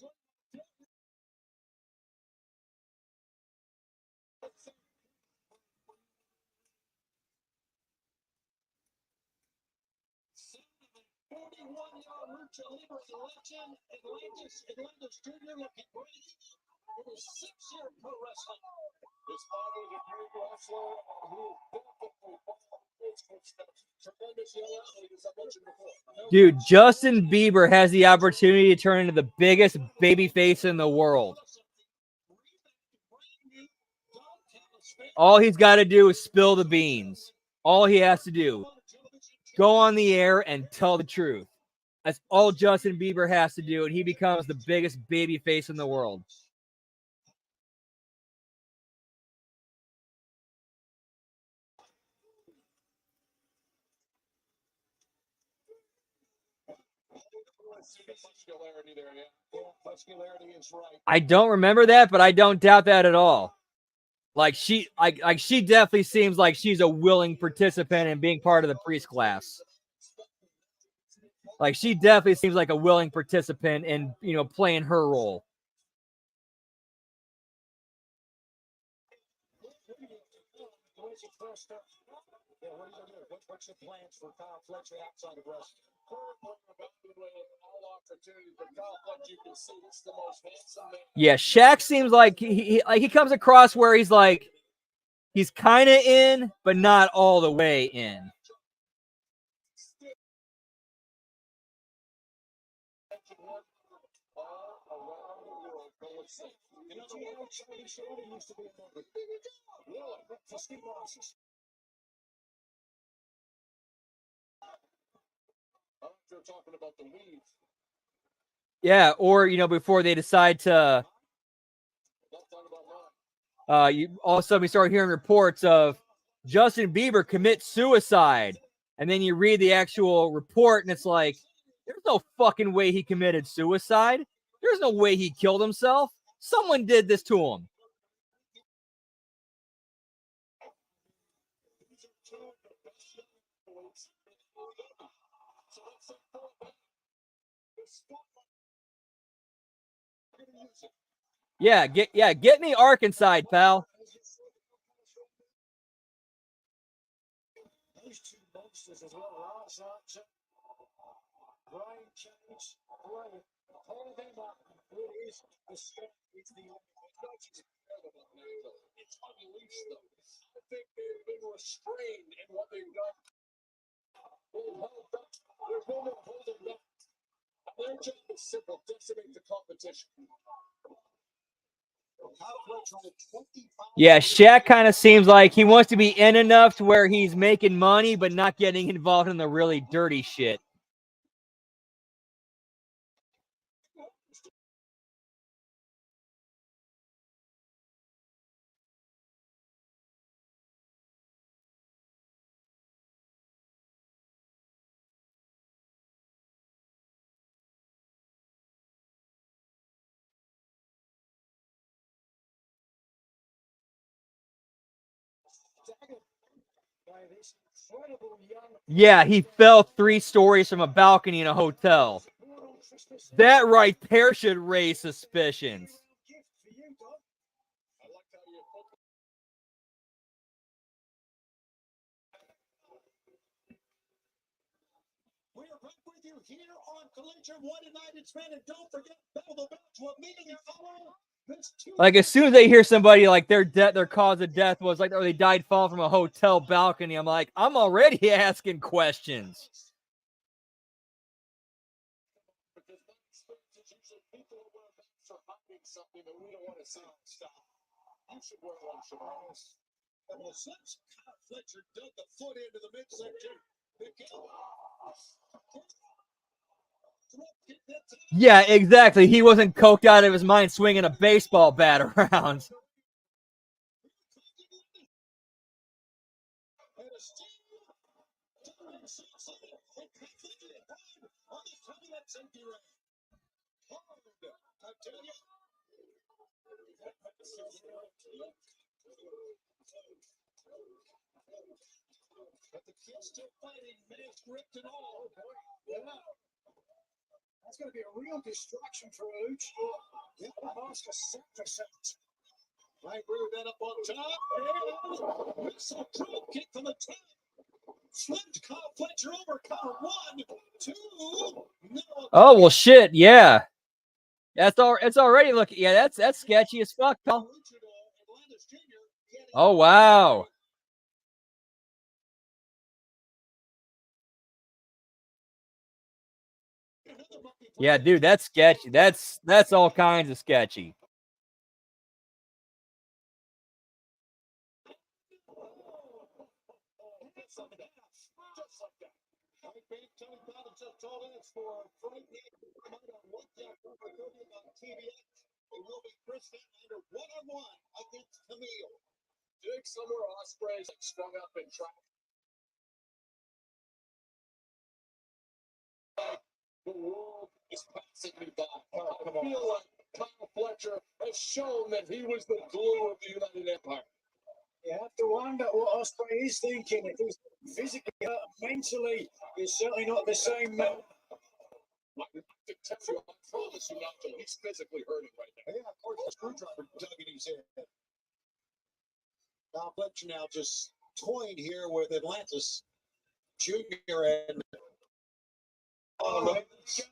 Atlantis Jr. looking great in his 6-year pro wrestling. His father is a great wrestler who tremendous young athlete, as I mentioned before. Dude, Justin Bieber has the opportunity to turn into the biggest babyface in the world. All he's got to do is spill the beans. All he has to do. Go on the air and tell the truth. That's all Justin Bieber has to do, and he becomes the biggest babyface in the world. I don't remember that, but I don't doubt that at all. Like she definitely seems like she's a willing participant in being part of the priest class. Like she definitely seems like a willing participant in, you know, playing her role. What's your plans for Kyle Fletcher outside of wrestling? Yeah, Shaq seems like he comes across where he's like he's kind of in, but not all the way in. Talking about the weave. Yeah, or you know, before they decide to, you all of a sudden we start hearing reports of Justin Bieber commits suicide, and then you read the actual report, and it's like, there's no fucking way he committed suicide. There's no way he killed himself. Someone did this to him. Yeah, get me Arkansas, pal. Those two monsters as well, Lance Archer, Brian Cage, hold them up. It is the strength, it's the it's unleashed them. I think they've been restrained in what they've done. They've held back. There's no more holding back. Their job is simple: decimate the competition. Yeah, Shaq kind of seems like he wants to be in enough to where he's making money, but not getting involved in the really dirty shit. Yeah, he fell 3 stories from a balcony in a hotel. That right there should raise suspicions. We are back with you here on Collision One United Man, and don't forget bell the bell to immediately follow this. Like as soon as they hear somebody like their cause of death was like, or they died falling from a hotel balcony, I'm like, I'm already asking questions. Something that we don't want to see on stop. You should wear one, Shabazz. Well, since Kyle Fletcher dug the foot into the midsection, Yeah, exactly. He wasn't coked out of his mind swinging a baseball bat around. But the kid's still fighting, mask ripped and all. Yeah. That's going to be a real distraction for Ooch. Yeah, mask a sacrifice. Right, brew that up on top. And whistle drop kick from the top. Flipped Kyle Fletcher over. Cover 1, 2. No. Oh well, shit. Yeah, that's all. It's already looking. Yeah, that's sketchy as fuck, pal. Oh wow. Yeah, dude, that's sketchy. That's all kinds of sketchy. Somewhere Osprey's strung up and trying. The world is passing me by. I feel like Kyle Fletcher has shown that he was the glue of the United Empire. You have to wonder what Osprey is thinking. If he's physically hurt, mentally, he's certainly not the same man. I promise you not to. He's physically hurting right now. Yeah, of course, the screwdriver dug in his head. Kyle Fletcher now just toying here with Atlantis Jr. and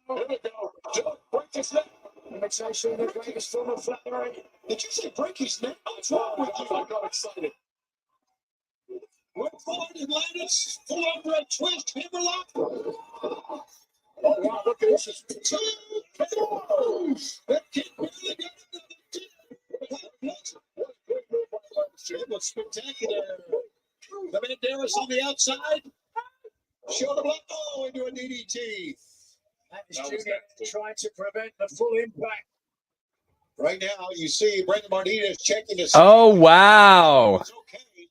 here we go. Break his neck. Fixation, the greatest form of flattery. Did you say break his neck? What's wrong with you? I got excited. We're forward, Atlantis. Full over a twist, hammerlock. Oh, wow, look at this. 2 KOs. That kid really got another 10. It was spectacular. The Banderas on the outside. Show the block. Oh, into a DDT. Atlantis Jr. trying to prevent the full impact. Right now, you see Brandon Martinez checking to see. Oh wow. It's okay.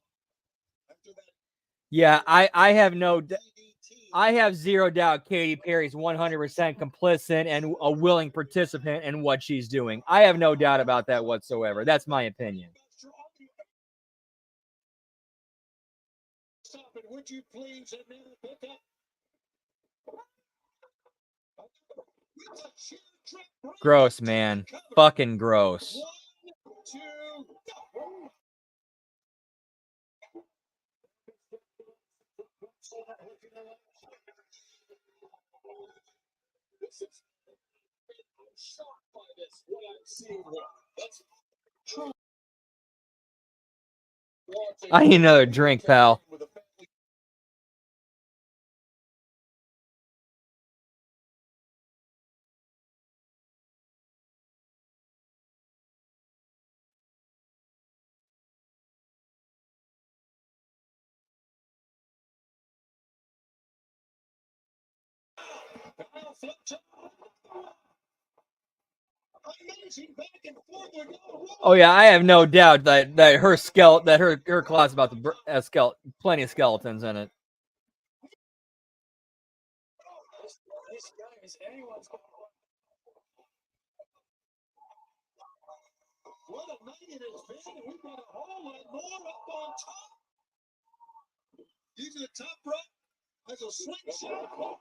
After that, Yeah, I have zero doubt Katy Perry's 100% complicit and a willing participant in what she's doing. I have no doubt about that whatsoever. That's my opinion. stop it, would you please? And then pick up. Gross, man. Fucking gross. 1, 2, go. This is I'm shocked by this. What I'm seeing here. That's true. I need another drink, pal. With a Oh yeah, I have no doubt that her her class about to have plenty of skeletons in it. What a night it has been, and we've got a whole lot more up on top. Using the top rope as a slingshot.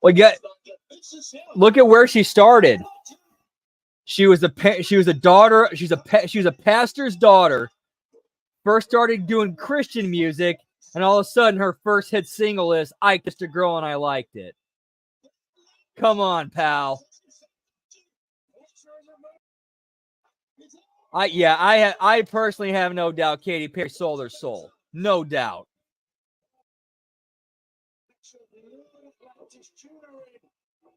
Well, look at where she started. She was a daughter. She was a pastor's daughter. First started doing Christian music, and all of a sudden, her first hit single is "I Kissed a Girl and I Liked It." Come on, pal. I personally have no doubt Katy Perry sold her soul. No doubt.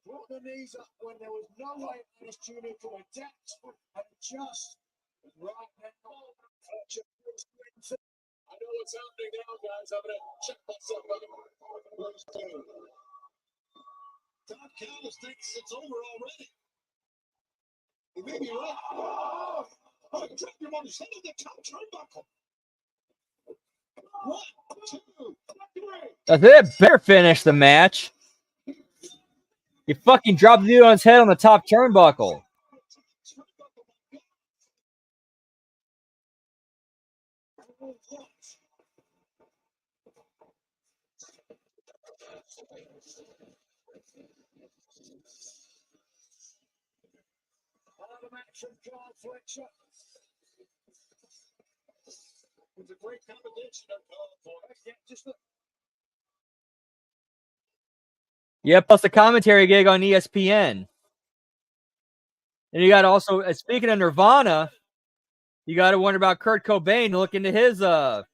Put the knees up when there was no way Dennis Jr. to adapt and adjust. Right now, I know what's happening now, guys. I'm going to check myself out. Tom Callis thinks it's over already. He may be right. Oh, drop your motor. Send him the top turnbuckle. 1, 2, 3. They better finish the match. You fucking dropped the dude on his head on the top turnbuckle. It's a great combination of Yeah, plus the commentary gig on ESPN. And you got also, speaking of Nirvana, you got to wonder about Kurt Cobain. Look into him.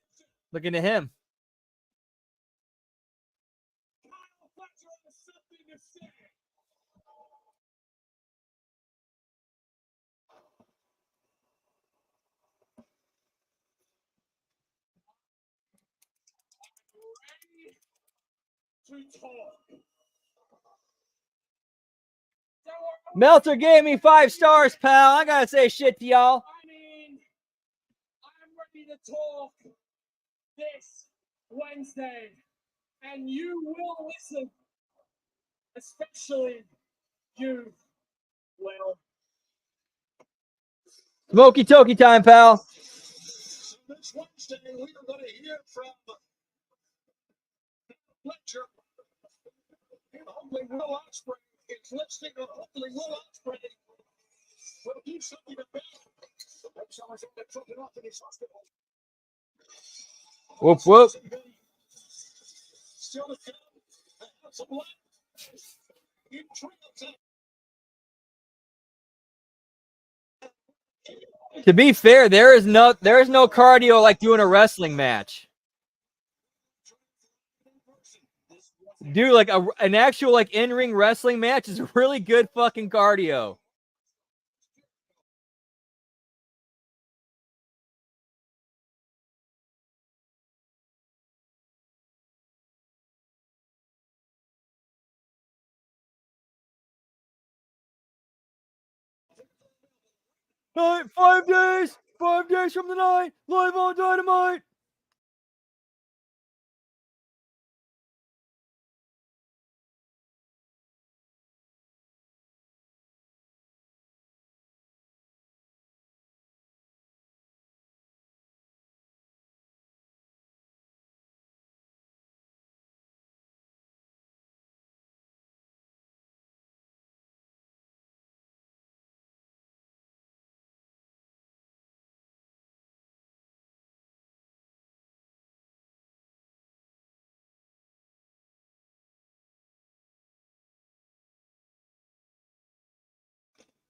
Meltzer gave me 5 stars, pal. I gotta say shit to y'all. I mean, I'm ready to talk this Wednesday, and you will listen. Especially you will. Smoky Toki time, pal. This Wednesday, we are going to hear from Fletcher. And hopefully Will Ospreay is listening, or hopefully Will Ospreay will do something about it. Someone's in there dropping off in his hospital. Whoop, whoop. Still to come. Some light. In To be fair, there is no cardio like doing a wrestling match. Dude, like an actual like in-ring wrestling match is really good fucking cardio. Night, 5 days from the night, live on Dynamite.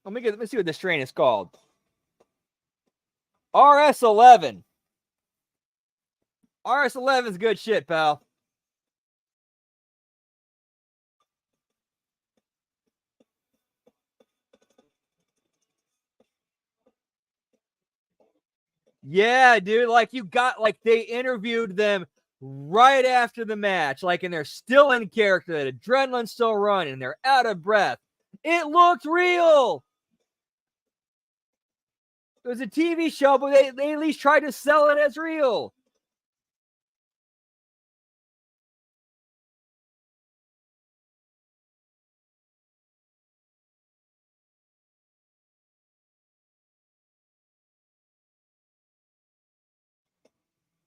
Let me see what this strain is called. RS11. RS11 is good shit, pal. Yeah, dude. Like you got like they interviewed them right after the match, like, and they're still in character, that adrenaline's still running, they're out of breath. It looked real. It was a TV show, but they at least tried to sell it as real.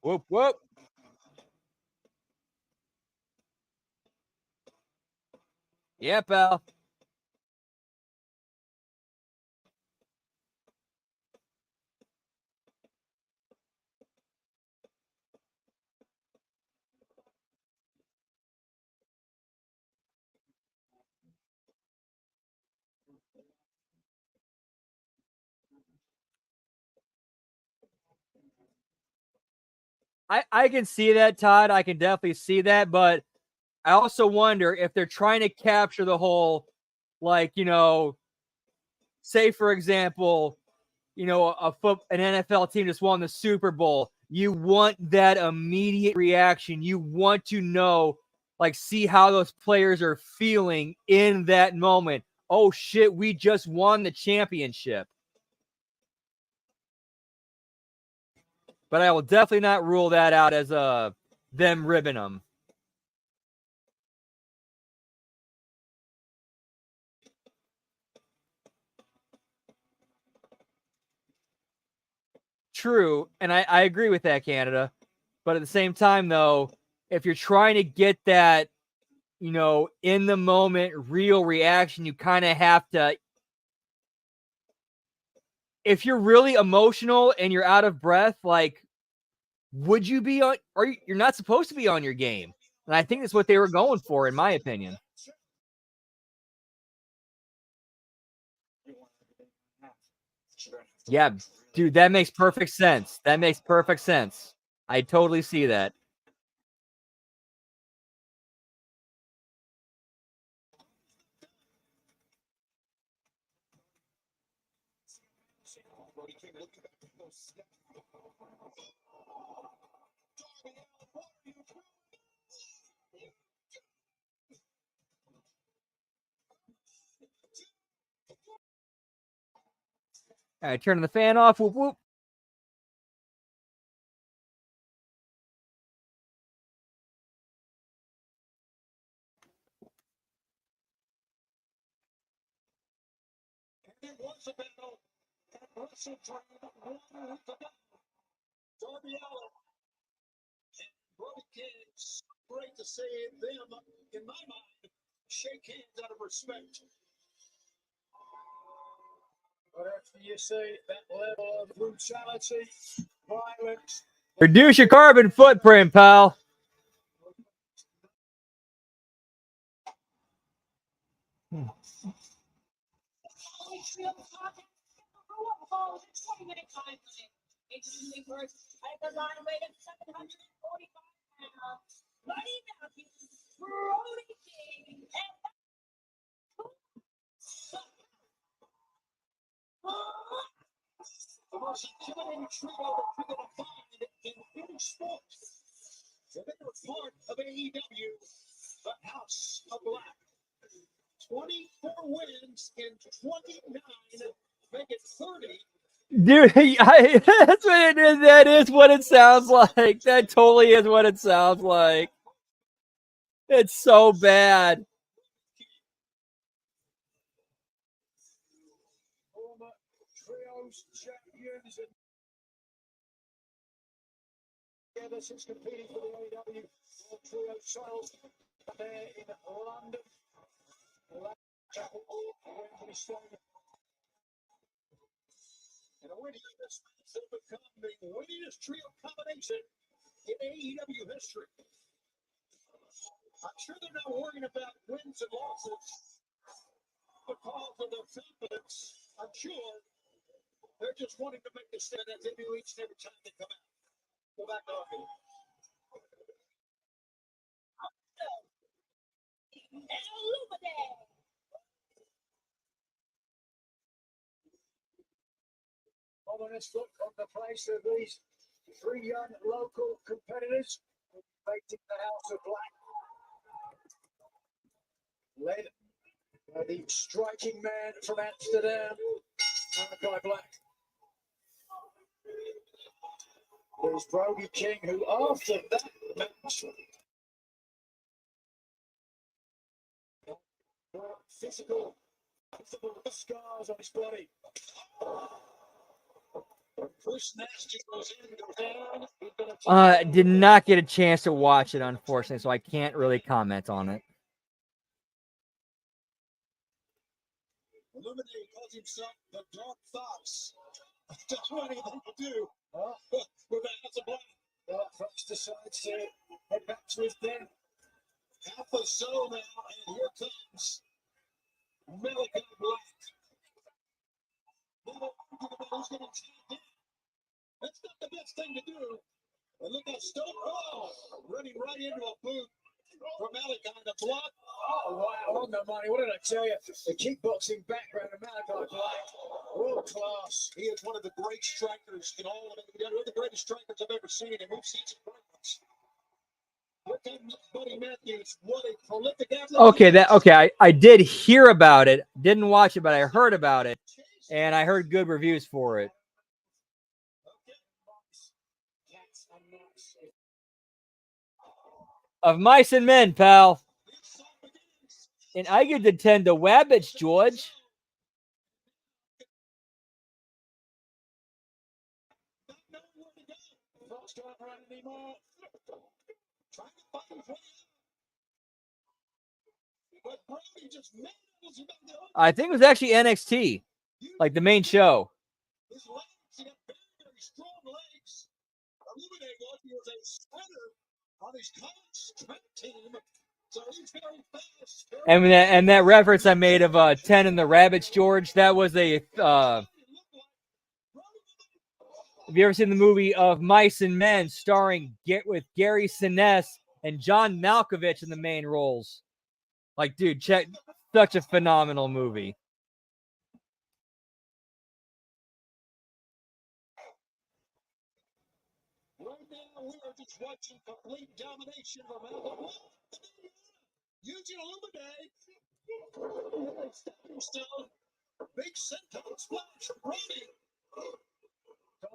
Whoop, whoop. Yeah, pal. I can see that, Todd. I can definitely see that, but I also wonder if they're trying to capture the whole, like, say for example, an NFL team just won the Super Bowl. You want that immediate reaction. You want to know, like, see how those players are feeling in that moment. Oh shit, we just won the championship. But I will definitely not rule that out as them ribbing them. True, and I agree with that, Canada. But at the same time, though, if you're trying to get that, in the moment, real reaction, you kind of have to. If you're really emotional and you're out of breath, like, would you be on? Or you're not supposed to be on your game. And I think that's what they were going for, in my opinion. Yeah, dude, that makes perfect sense. That makes perfect sense. I totally see that. All right, turning the fan off. Whoop, whoop. It was a battle. And Russell trying to water with the Darby Allin. And Brody King, great to see them, in my mind, shake hands out of respect. But after you see that level of brutality, violence, Reduce your carbon footprint, pal. the most intimidating trio that you're going to find in any sport. So they were part of AEW, the House of Black. 24 wins in 29, make it 30. Dude, that's what it is. That is what it sounds like. That totally is what it sounds like. It's so bad. Former trios champions and together since competing for the AEW World Trio titles there in London. Wembley Stadium. And a win here this will become the winningest trio combination in AEW history. I'm sure they're not worrying about wins and losses because of their confidence. I'm sure they're just wanting to make the stand as they do each and every time they come out. Go back to Arby. dominance look on the face of these three young local competitors fighting the House of Black. Led by the striking man from Amsterdam, Malachi Black. There's Brody King, who after that match physical scars on his body. Chris Nasty goes in, goes down. Did not get a chance to watch it, unfortunately, so I can't really comment on it. Illuminate calls himself the Dark Fox. Doesn't want anything to do with the House of Black. Dark Fox decides to head back to his den. Half a soul now, and here comes Malachi Black. Who's going to take it? That's not the best thing to do. And look at Stone. Oh, running right into a boot from Malachi the block. Oh, wow, on the money. What did I tell you? The kickboxing background of Malachi Black. World class. He is one of the great strikers in all of it. One of the greatest strikers I've ever seen, and we've seen some great ones. Look at Buddy Matthews. What a prolific athlete. Okay, I did hear about it. Didn't watch it, but I heard about it. And I heard good reviews for it. Of Mice and Men, pal. And I get to tend to Wabbits, George. I think it was actually NXT, like the main show. His legs, he got very, very strong legs. Illuminate was a sprinter on his college track team. So he's very fast. And that reference I made of 10 and the Rabbits, George, that was a have you ever seen the movie of Mice and Men starring with Gary Sinise and John Malkovich in the main roles? Like, dude, check, such a phenomenal movie. Right now, we are just watching complete domination from Malcolm. Eugene Illuminate. Stepping stone. Big senton splash from Brody.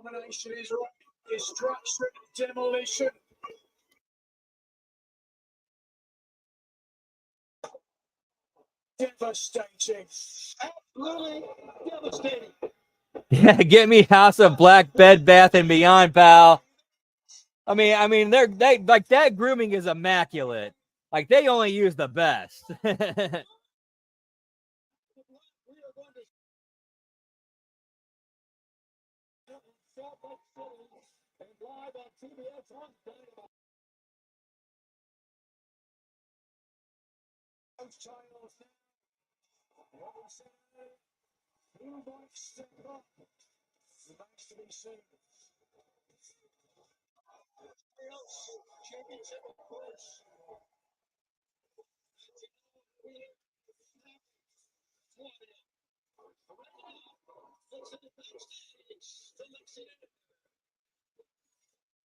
Domination is right. Destruction, demolition. Devastating. Absolutely devastating. Yeah, get me House of Black, Bed Bath and Beyond, pal. I mean, they like that grooming is immaculate. Like they only use the best.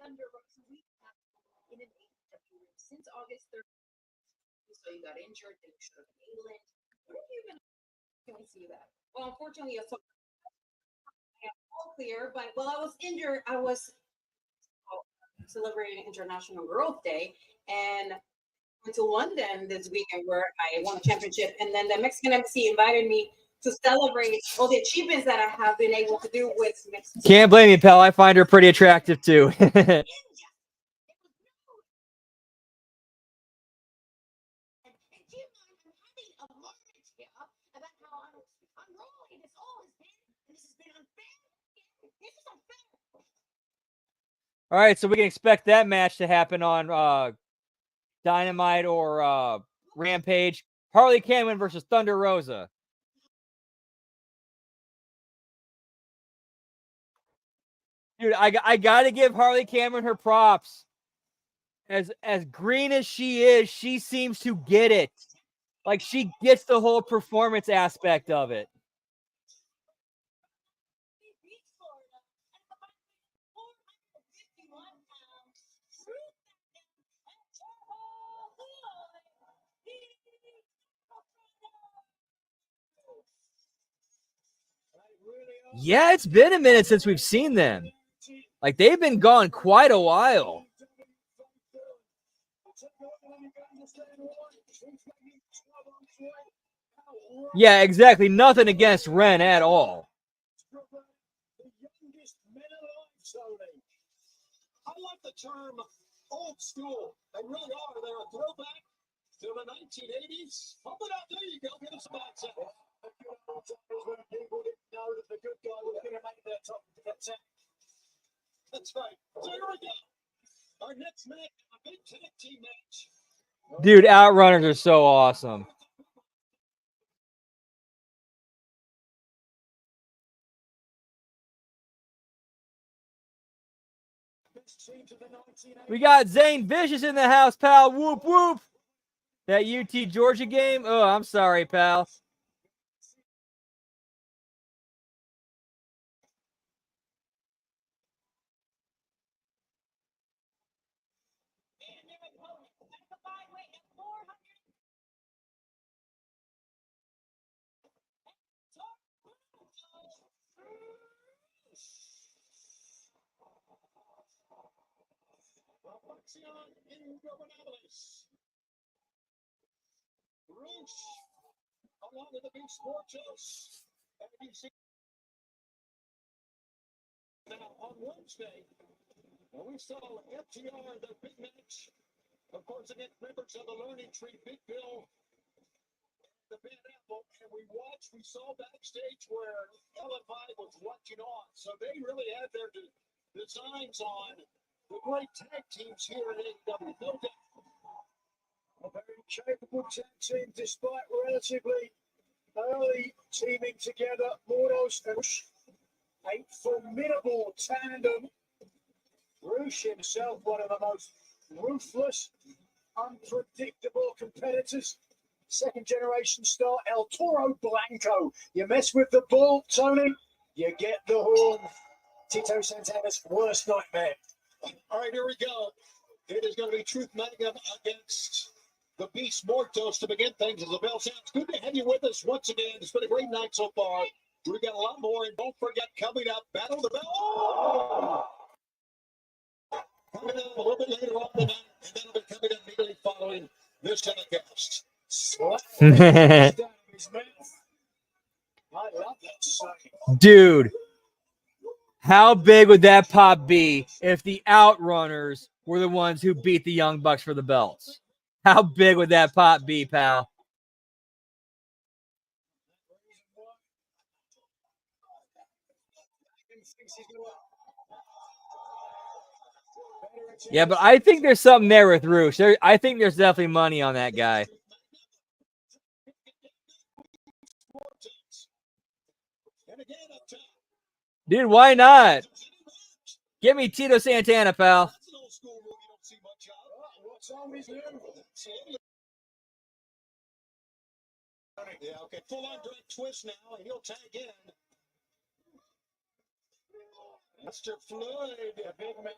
Thunder Rosa week in an AEW room since August 3rd. So you got injured, then you should have been England. What have you been? Can we see that? Well, unfortunately, I saw all clear, but while I was injured, I was celebrating International Girls' Day and went to London this weekend where I won a championship. And then the Mexican embassy invited me to celebrate all the achievements that I have been able to do with Mexico. Can't blame you, pal. I find her pretty attractive too. All right, so we can expect that match to happen on Dynamite or Rampage. Harley Cameron versus Thunder Rosa. Dude, I gotta give Harley Cameron her props. As green as she is, she seems to get it. Like she gets the whole performance aspect of it. Yeah, it's been a minute since we've seen them. Like, they've been gone quite a while. Yeah, exactly. Nothing against Ren at all. The youngest men alive, Tony. I like the term old school. They really are. They're a throwback to the 1980s. Pump it up. There you go. Give us a box set. The good old times when people didn't know that the good guy was going to make their top 10. That's right. So here we go. Our next match, a big tag team match. Dude, Outrunners are so awesome. We got Zane Vicious in the house, pal. Whoop, whoop. That UT Georgia game? Oh, I'm sorry, pal. Along with the big sports now on Wednesday, we saw FTR, their big match, of course, against members of the Learning Tree, Big Bill, the Bad Apple, and we saw backstage where LFI was watching on. So they really had their designs on the great tag teams here at AEW. No doubt. A very capable tag team, despite relatively early teaming together. Mordos and a formidable tandem. Roosh himself, one of the most ruthless, unpredictable competitors. Second generation star, El Toro Blanco. You mess with the bull, Tony, you get the horn. Tito Santana's worst nightmare. All right, here we go. It is going to be Truth Magnum against the Beast Mortos to begin things. As the bell sounds, good to have you with us once again. It's been a great night so far. We've got a lot more, and don't forget, coming up, Battle of the Bell. Oh! Coming up a little bit later on tonight, and that'll be coming up immediately following this telecast. Dude, how big would that pop be if the Outrunners were the ones who beat the Young Bucks for the belts? How big would that pop be, pal? Yeah, but I think there's something there with Roosh. I think there's definitely money on that guy. Dude, why not? Give me Tito Santana, pal. Yeah, okay, full on direct twist now, and he'll tag in. Mr. Floyd, a big man,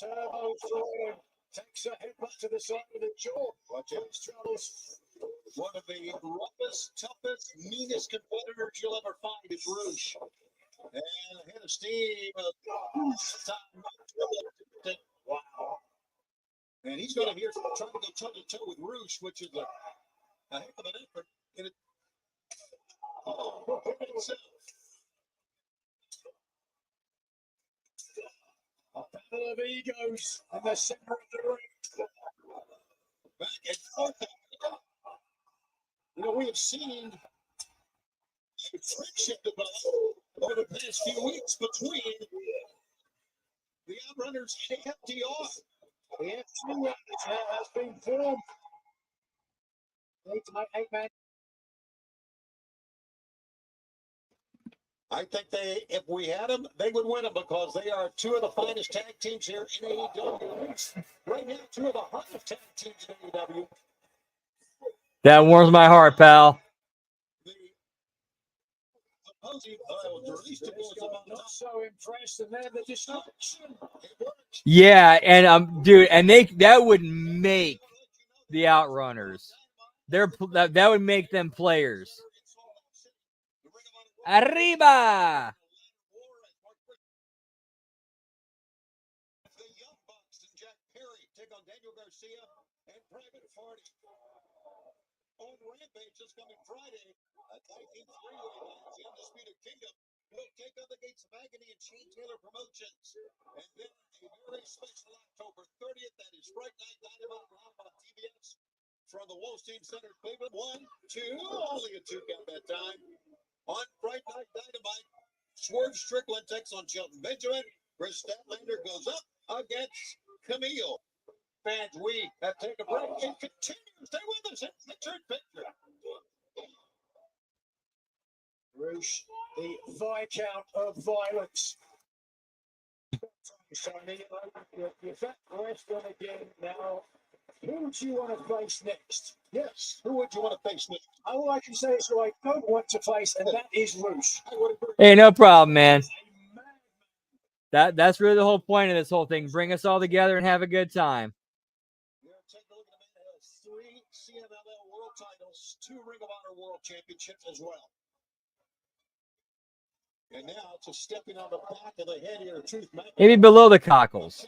Turbo Floyd, takes a headbutt to the side of the jaw. Watch out, travels. One of the roughest, toughest, meanest competitors you'll ever find is Roosh. And a head of steam. Wow. And he's going to here trying to go toe-to-toe with Roosh, which is a heck of an effort. And it, itself. A battle of egos in the center of the ring. Back and forth. You know, we have seen a friction develop over the past few weeks between the Outrunners and FTR. The FTR has been formed. Eight-man. I think if we had them, they would win them because they are two of the finest tag teams here in AEW. Right now, two of the hottest tag teams in AEW. That warms my heart, pal. Not so impressed, and then the destruction. Yeah, and dude, and that would make the Outrunners. That would make them players. Arriba! The Young Bucks and Jack Perry take on Daniel Garcia and Private Party. On Rampage this coming Friday, a tag team three-way match, the Undisputed Kingdom will take on the Gates of Agony and Shane Taylor Promotions. And then a very special October 30th, that is Fright Night Dynamite live on TBS from the Wolstein Center, Cleveland. 1, 2, only a 2 count that time. On Fright Night Dynamite, Swerve Strickland takes on Shelton Benjamin. Chris Statlander goes up against Camille. Fans, we have taken a break and continue. Stay with us. It's the third picture. Roosh, the Viscount of Violence. Sonny, you're back wrestling again now. Who would you want to face next? Yes. Who would you want to face next? All I can say is who I don't want to face, and that is Roosh. I would agree. Hey, no problem, man. He's a madman. That's really the whole point of this whole thing. Bring us all together and have a good time. We're taking a look at a man that has 3 CMLL World titles, 2 Ring of Honor World Championships as well. And now to stepping on the back of the head here, Truth Magnus. Maybe below the cockles.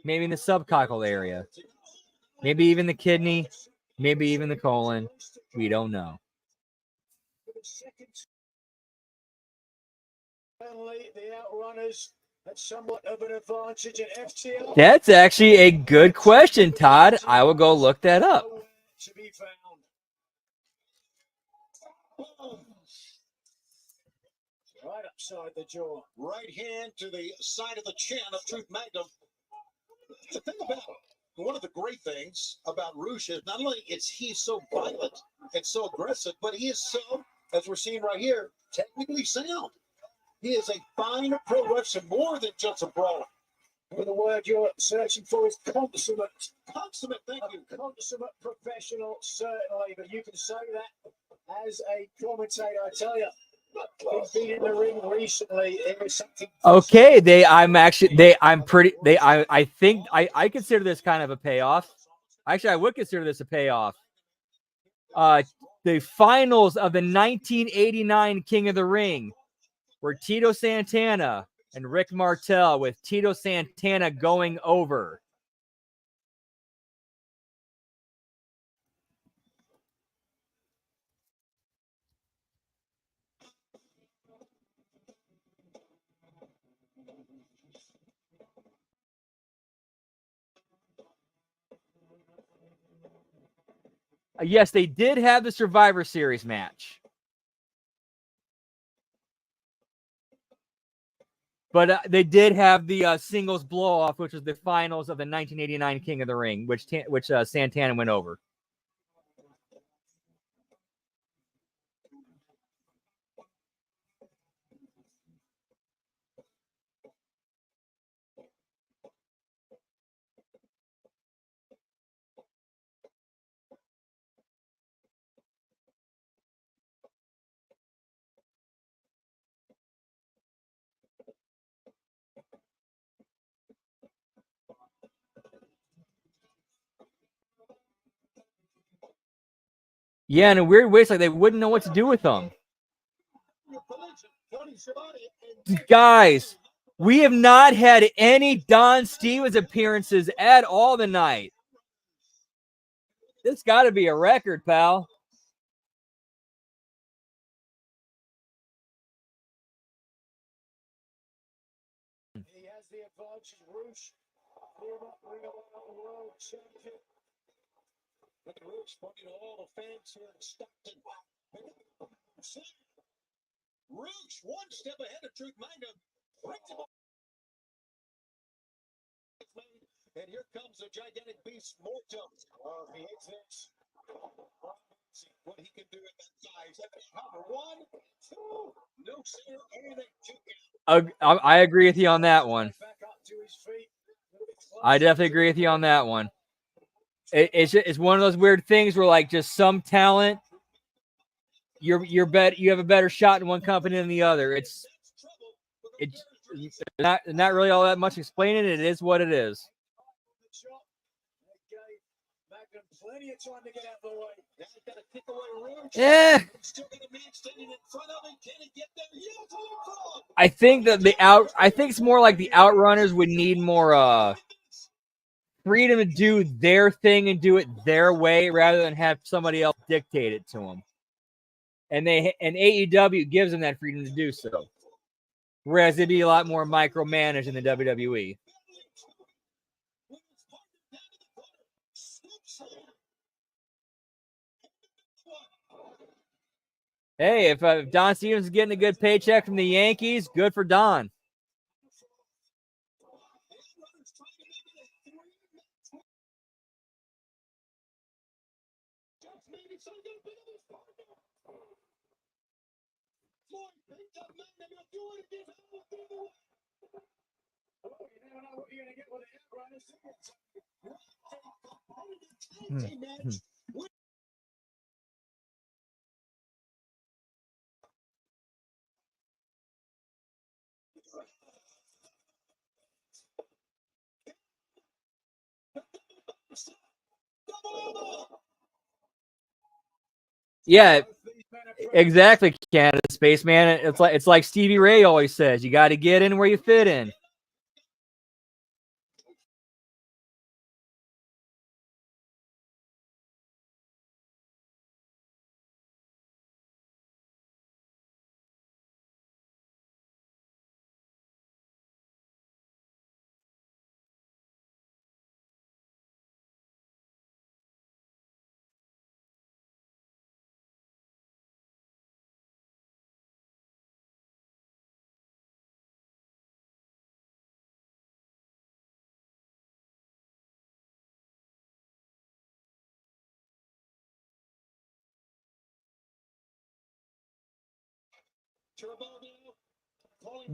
Maybe in the subcockle area. Maybe even the kidney. Maybe even the colon. We don't know. Finally, the Outrunners had somewhat of an advantage in FTL. That's actually a good question, Todd. I will go look that up. Nowhere to be found. Right upside the jaw. Right hand to the side of the chin of Truth Magnum. The thing about one of the great things about Roosh is not only is he so violent and so aggressive, but he is so, as we're seeing right here, technically sound. He is a fine pro wrestler, more than just a brawler. The word you're searching for is consummate. Consummate, thank you. A consummate professional, certainly, but you can say that as a commentator, I tell you. He's been in the ring recently. It was something. Okay, I think I consider this kind of a payoff. Actually, I would consider this a payoff. The finals of the 1989 King of the Ring were Tito Santana and Rick Martel, with Tito Santana going over. Yes, they did have the Survivor Series match. But they did have the singles blow-off, which was the finals of the 1989 King of the Ring, which Santana went over. Yeah, in a weird way, it's like they wouldn't know what to do with them. Guys, we have not had any Don Stevens appearances at all tonight. This got to be a record, pal. He has the advantage, Roosh. Former Ring of Honor World Champion. Look at Roosh pointing to all the fans here in Stockton. Roosh, one step ahead of Truth Magnum. And here comes the gigantic beast, Mortem. Well, if he hits this, What he can do at that size. Number 1, 2, no center, and a 2 count. I agree with you on that one. back up to his feet. I definitely agree with you on that one. It's one of those weird things where, like, just some talent, you have a better shot in one company than the other. It's not really all that much explaining. It is what it is. Magnum plenty of time to get out of the way. Now he's got to kick away Yeah. I think that I think it's more like the Outrunners would need more freedom to do their thing and do it their way rather than have somebody else dictate it to them. And AEW gives them that freedom to do so. Whereas it'd be a lot more micromanaged in the WWE. Hey, if Don Stevens is getting a good paycheck from the Yankees, good for Don. Yeah, exactly, Canada Spaceman. It's like Stevie Ray always says, you got to get in where you fit in.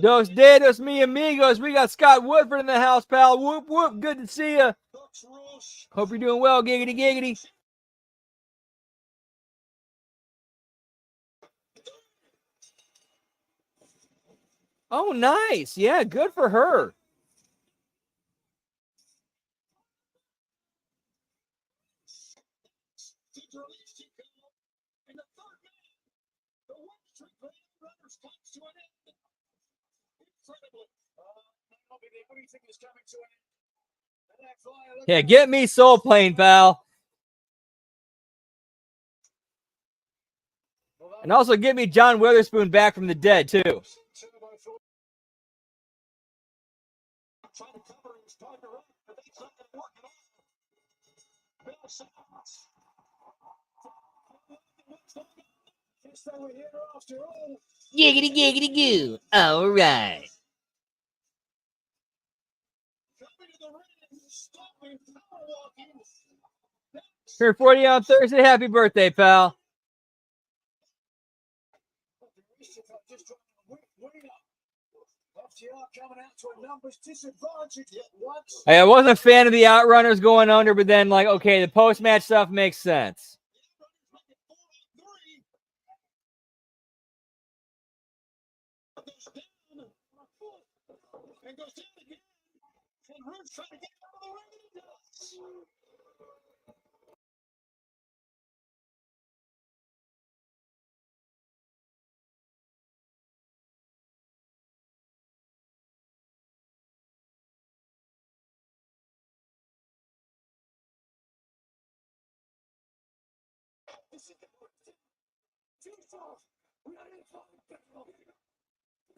Dos dedos, mi amigos. We got Scott Woodford in the house, pal. Whoop, whoop. Good to see you. Hope you're doing well. Giggity, giggity. Oh, nice. Yeah, good for her. Yeah, get me Soul Plane, pal. And also get me John Witherspoon back from the dead, too. Giggity, giggity, goo. All right. Turned 40 on Thursday. Happy birthday, pal. Hey, I wasn't a fan of the Outrunners going under, but then, like, okay, the post-match stuff makes sense.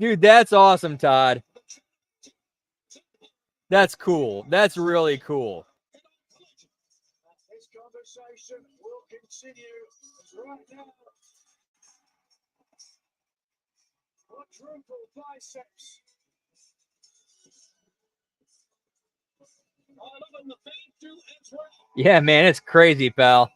Dude, that's awesome, Todd. That's cool. That's really cool. This conversation will continue right now. Quadruple biceps. Yeah, man, it's crazy, pal.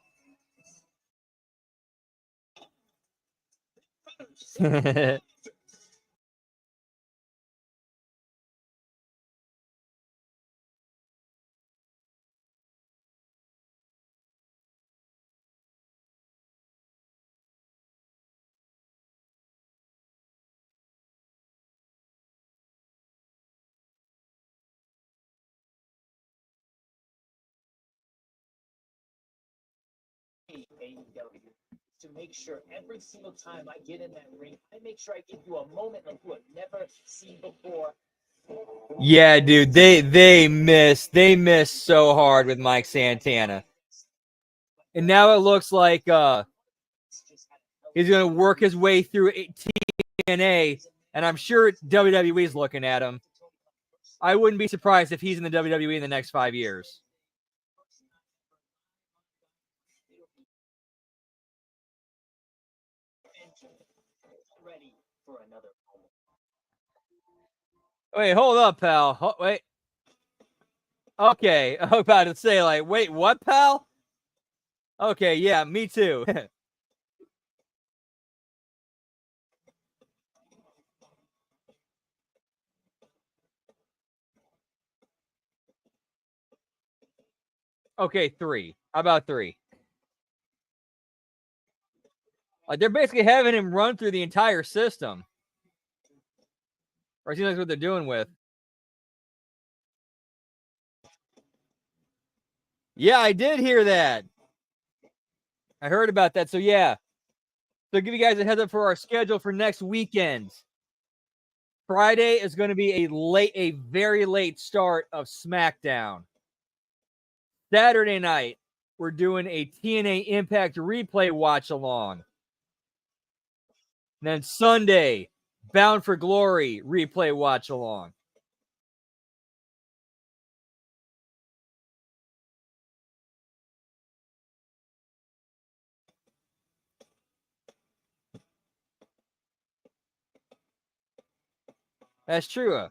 make sure every single time I get in that ring, I make sure I give you a moment like you have never seen before. Yeah, dude, they missed so hard with Mike Santana. And now it looks like he's going to work his way through TNA, and I'm sure WWE's looking at him. I wouldn't be surprised if he's in the WWE in the next 5 years. Ready for another moment. Wait, hold up, pal. Wait. Okay, I was about to say, like, wait, what, pal? Okay, yeah, me too. Okay, 3. How about 3? Like, they're basically having him run through the entire system. Or it seems like what they're doing with. Yeah, I did hear that. I heard about that. So, yeah. So, give you guys a heads up for our schedule for next weekend. Friday is going to be a very late start of SmackDown. Saturday night, we're doing a TNA Impact replay watch along. Then Sunday, Bound for Glory replay watch along. That's true.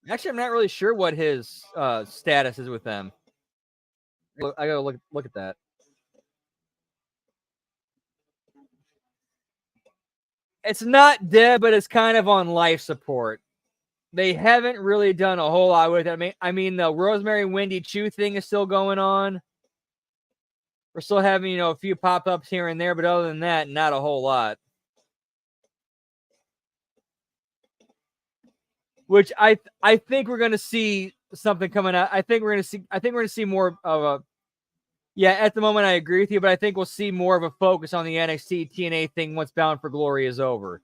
Actually, I'm not really sure what his status is with them. I gotta look at that. It's not dead, but it's kind of on life support. They haven't really done a whole lot with it. I mean, the Rosemary Wendy Chu thing is still going on. We're still having, a few pop-ups here and there, but other than that, not a whole lot. Which I think we're gonna see something coming out. I think we're gonna see more of a. Yeah, at the moment I agree with you, but I think we'll see more of a focus on the NXT TNA thing once Bound for Glory is over.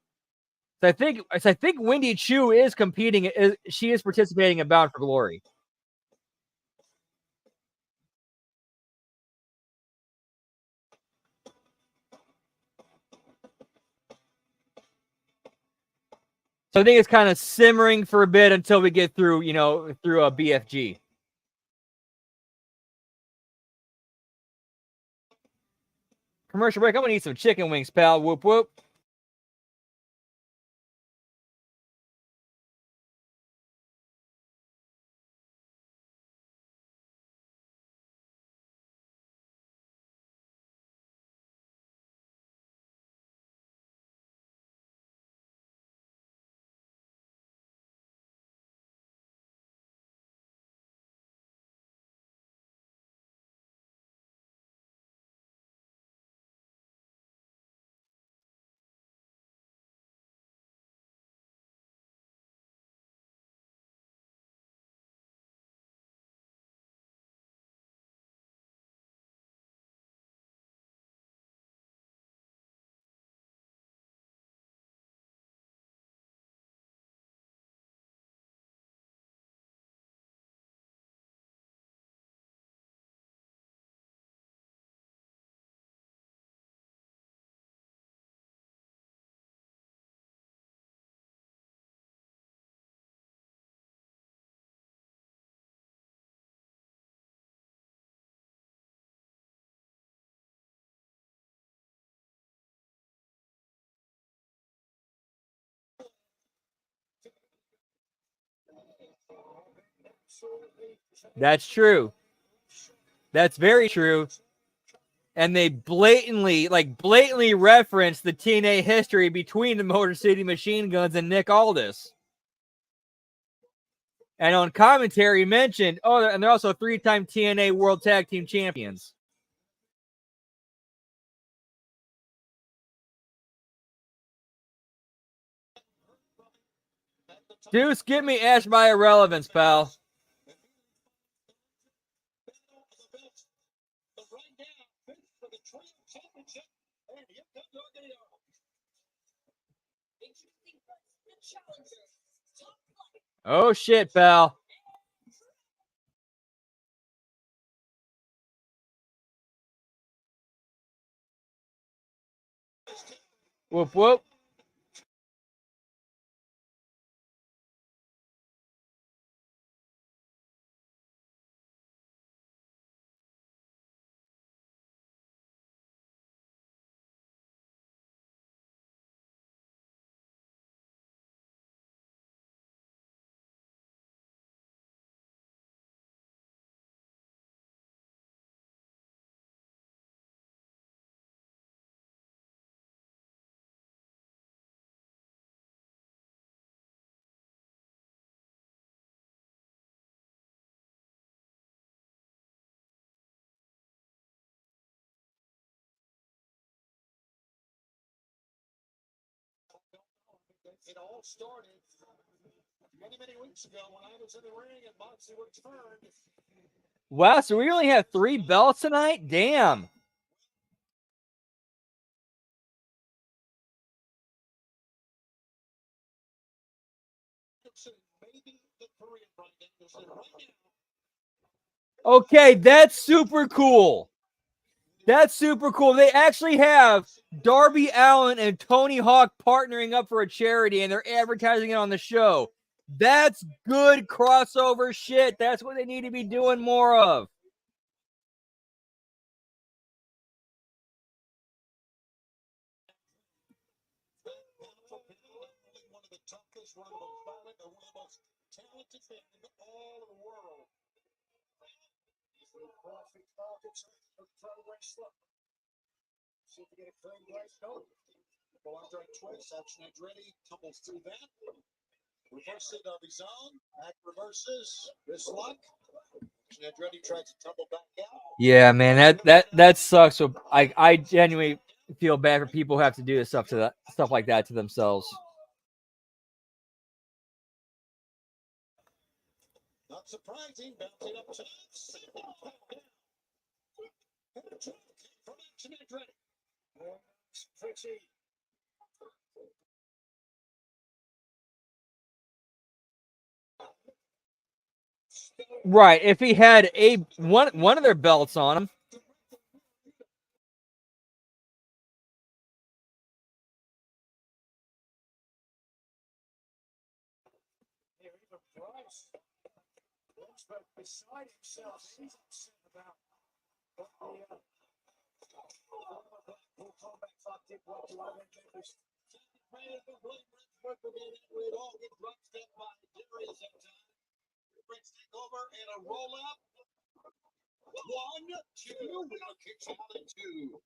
So I think Wendy Chu is competing. She is participating in Bound for Glory. So I think it's kind of simmering for a bit until we get through, through a BFG. Commercial break. I'm gonna eat some chicken wings, pal. Whoop whoop. That's true. That's very true. And they blatantly reference the TNA history between the Motor City Machine Guns and Nick Aldis. And on commentary mentioned, and they're also 3-time TNA World Tag Team Champions. Deuce, give me Ash by Irrelevance, pal. Oh shit, pal. Whoop whoop. It all started many, many weeks ago when I was in the ring and Moxley returned. Wow, so we only have 3 belts tonight? Damn. Maybe the Korean right now. Okay, that's super cool. That's super cool. They actually have Darby Allin and Tony Hawk partnering up for a charity, and they're advertising it on the show. That's good crossover shit. That's what they need to be doing more of. One of the toughest, one of the most violent, and one of the most talented men in all of the world. Perfect markets of pro wrestler. See if you get a clean place going. Well, Andre twists, action ready, tumbles through that. Reverses Darby zone, back reverses, wrist lock. Action ready tries to tumble back out. Yeah, man, that sucks. So I genuinely feel bad for people who have to do this stuff like that to themselves. Not surprising, bouncing up to from action ready. Pretty. Right. If he had one of their belts on him. Here, even Bryce. Rosberg beside himself. He's upset about what the Blackpool Combat Club did what to other members. It all get dropped up by Darius at time. Brings takeover and a roll up. 1, 2. Winner kicks out at 2.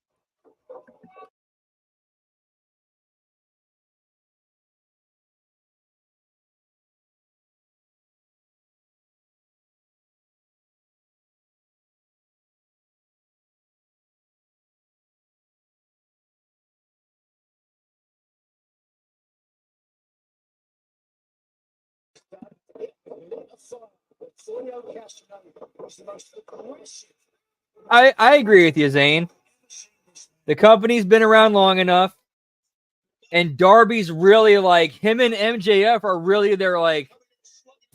I agree with you, Zane. The company's been around long enough, and Darby's really like him and MJF are really their like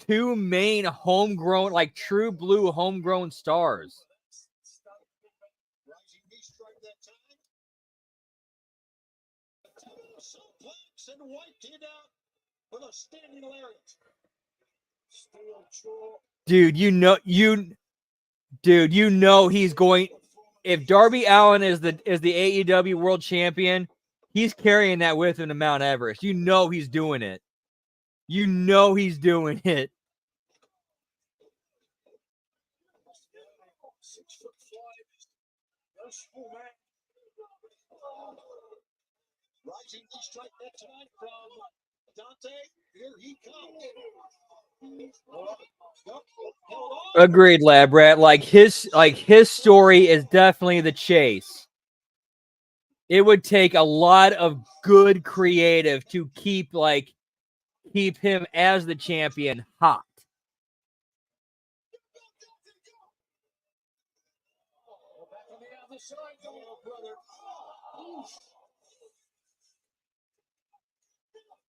2 main homegrown, like true blue homegrown stars. Rising knee strike that time. Suplex and wiped it out with a standing lariat. Steel jaw. Dude, you know he's going. If Darby Allin is the AEW World Champion, he's carrying that with him to Mount Everest. You know he's doing it. You know he's doing it. 6'5". No small man. Rising knee strike that time from Dante. Here he comes. Agreed, Lab Rat. Like his story is definitely the chase. It would take a lot of good creative to keep him as the champion hot. Back on the other side, oh, brother.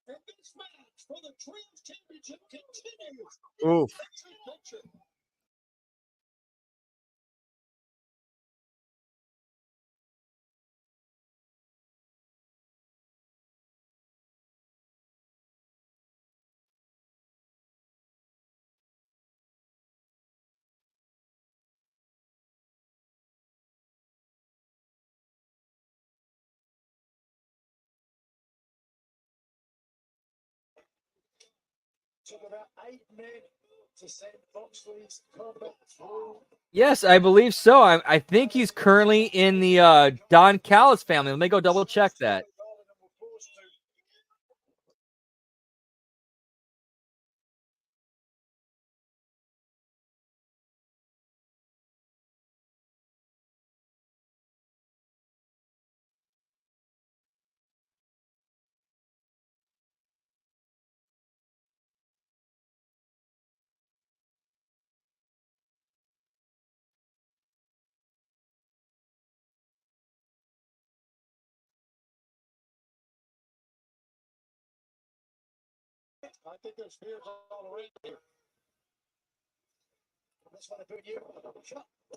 And this match for the Trios Championship continues. Oof. Picture. Took about 8 men to send Boxley's combat through. Yes, I believe so. I think he's currently in the Don Callis family. Let me go double check that. I think there's fears all around here. This one about you.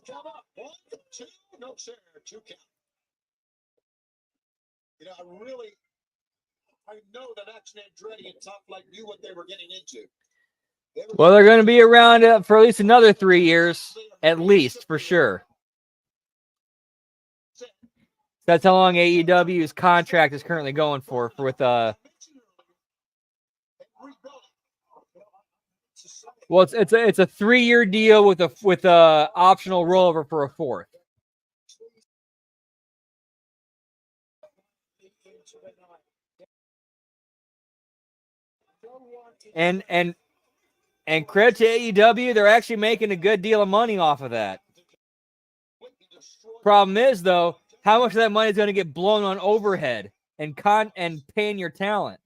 Come up. 1, 2, no sir, 2 count. You know, I know that Action Andretti and Top Flight knew what they were getting into. Well, they're going to be around for at least another 3 years, at least, for sure. That's how long AEW's contract is currently going for with well, it's a 3-year deal with a optional rollover for a 4th. And credit to AEW, they're actually making a good deal of money off of that. Problem is, though, how much of that money is going to get blown on overhead and paying your talent?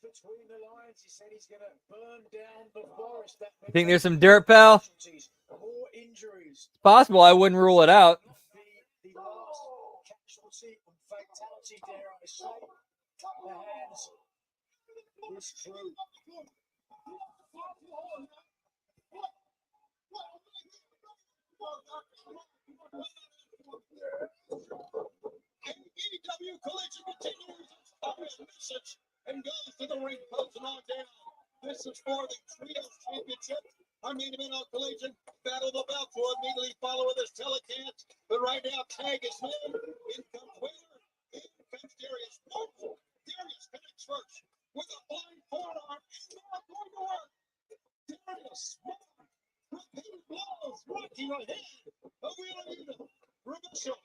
Between the lines, he said he's going to burn down the forest. You think there's some dirt, pal? More injuries. It's possible. I wouldn't rule it out. The last casualty and fatality, dare I say, the hands this crew. AEW Collision continues its message and goes to the ring post and on down. This is for the Trios Championship. Our main event on Collision. Battle of the Belts will immediately follow this telecast. But right now, tag is in. In comes Wheeler. In comes Darius. Darius connects first with a blind forearm. It's not going to work. Darius, repeated blows, rocking ahead. A Wheeler unit. Reversal.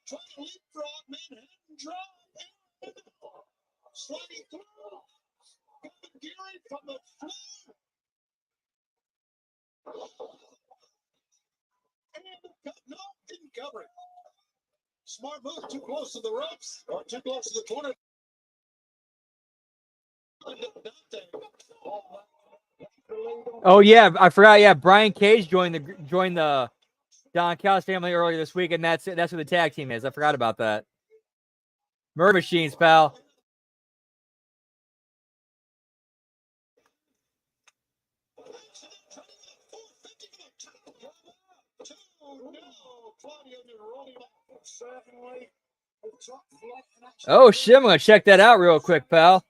Trying to leapfrog Manhattan drop. Sliding through. Gary from the floor. And no, didn't cover it. Smart move, too close to the ropes, or too close to the corner. Oh yeah, I forgot. Yeah, Brian Cage joined the Don Callis family earlier this week, and that's who the tag team is. I forgot about that. Murder Machines, pal. Oh shit, I'm gonna check that out real quick, pal.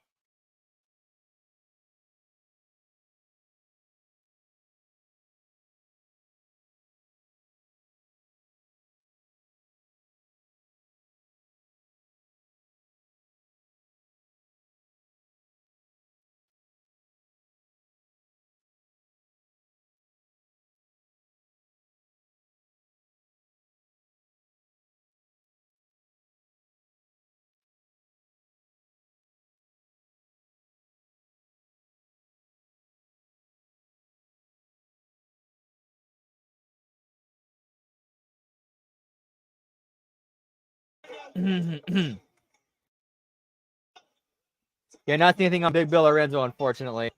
Yeah, not seeing anything on Big Bill Lorenzo, unfortunately.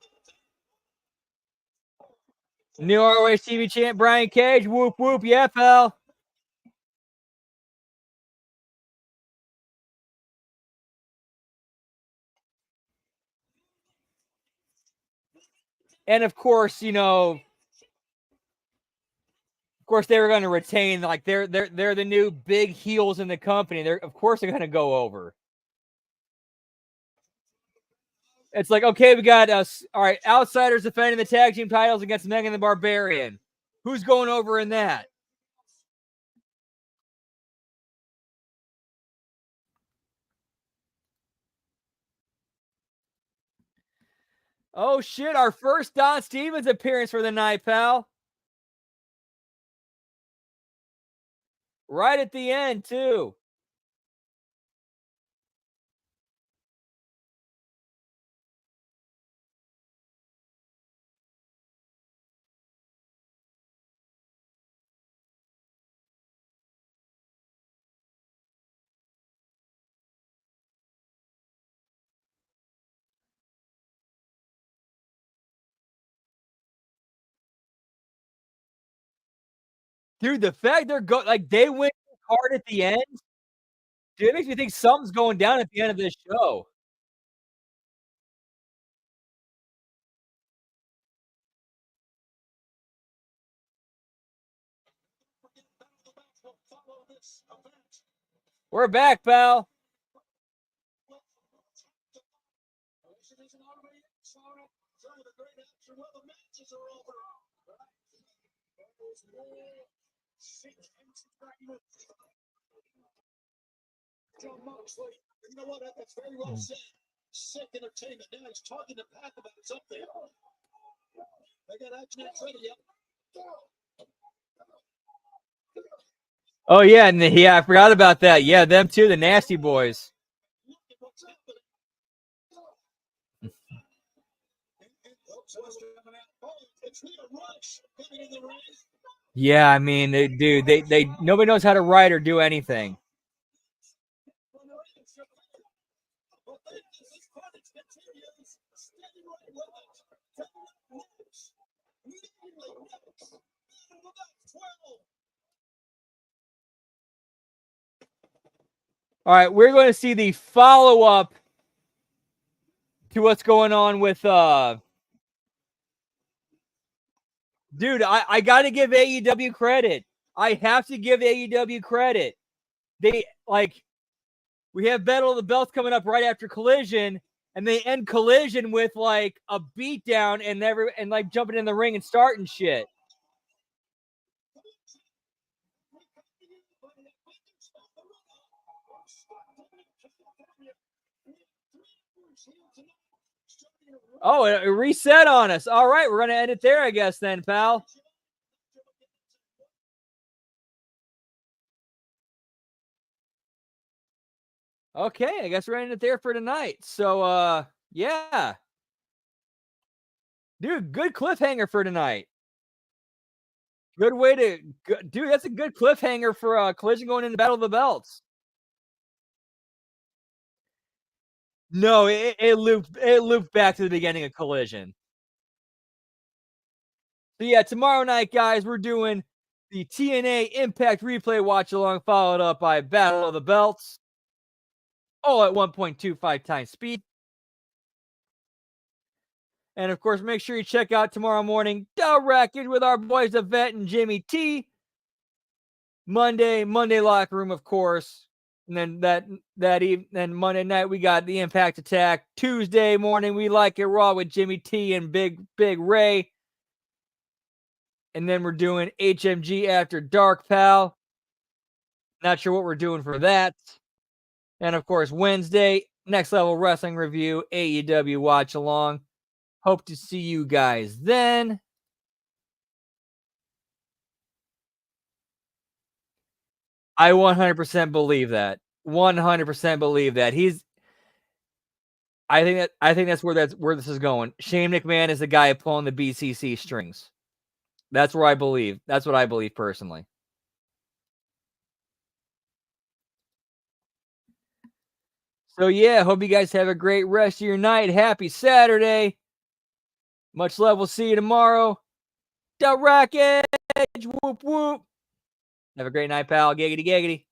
New ROH TV champ Brian Cage. Whoop, whoop. Yeah, pal. And of course, you know, of course they were going to retain, like they're the new big heels in the company. Of course they're going to go over. It's like, okay, we got us. All right, Outsiders defending the tag team titles against Megan the Barbarian. Who's going over in that? Oh shit! Our first Don Stevens appearance for the night, pal. Right at the end, too. Dude, the fact they win hard at the end, dude, it makes me think something's going down at the end of this show. We're back, pal. John Moxley. You know what? That's very well said. Sick entertainment. Now he's talking to Pac about something. They got action ready. Yep. Oh yeah, and I forgot about that. Yeah, them too, the Nasty Boys. Yeah, I mean, dude, they nobody knows how to write or do anything. All right, we're going to see the follow-up to what's going on with dude, I got to give AEW credit. I have to give AEW credit. We have Battle of the Belts coming up right after Collision, and they end Collision with like a beatdown and like jumping in the ring and starting shit. Oh, it reset on us. All right, we're gonna end it there, I guess, then, pal. Okay, I guess we're ending it there for tonight. So, yeah. Dude, good cliffhanger for tonight. Good way to... Dude, that's a good cliffhanger for Collision going into Battle of the Belts. No, it looped back to the beginning of Collision. So, yeah, tomorrow night, guys, we're doing the TNA Impact Replay Watch-Along, followed up by Battle of the Belts. All at 1.25 times speed. And of course, make sure you check out tomorrow morning The Wreckage with our boys Yvette and Jimmy T. Monday locker room, of course. And then then Monday night we got the Impact Attack. Tuesday morning we like it raw with Jimmy T and Big Ray. And then we're doing HMG After Dark, pal. Not sure what we're doing for that. And of course, Wednesday, Next Level Wrestling Review, AEW Watch Along. Hope to see you guys then. I 100% believe that. 100% believe that. I think that's where this is going. Shane McMahon is the guy pulling the BCC strings. That's where I believe. That's what I believe personally. So yeah, hope you guys have a great rest of your night. Happy Saturday. Much love. We'll see you tomorrow. The Rackage. Whoop whoop. Have a great night, pal. Giggity giggity.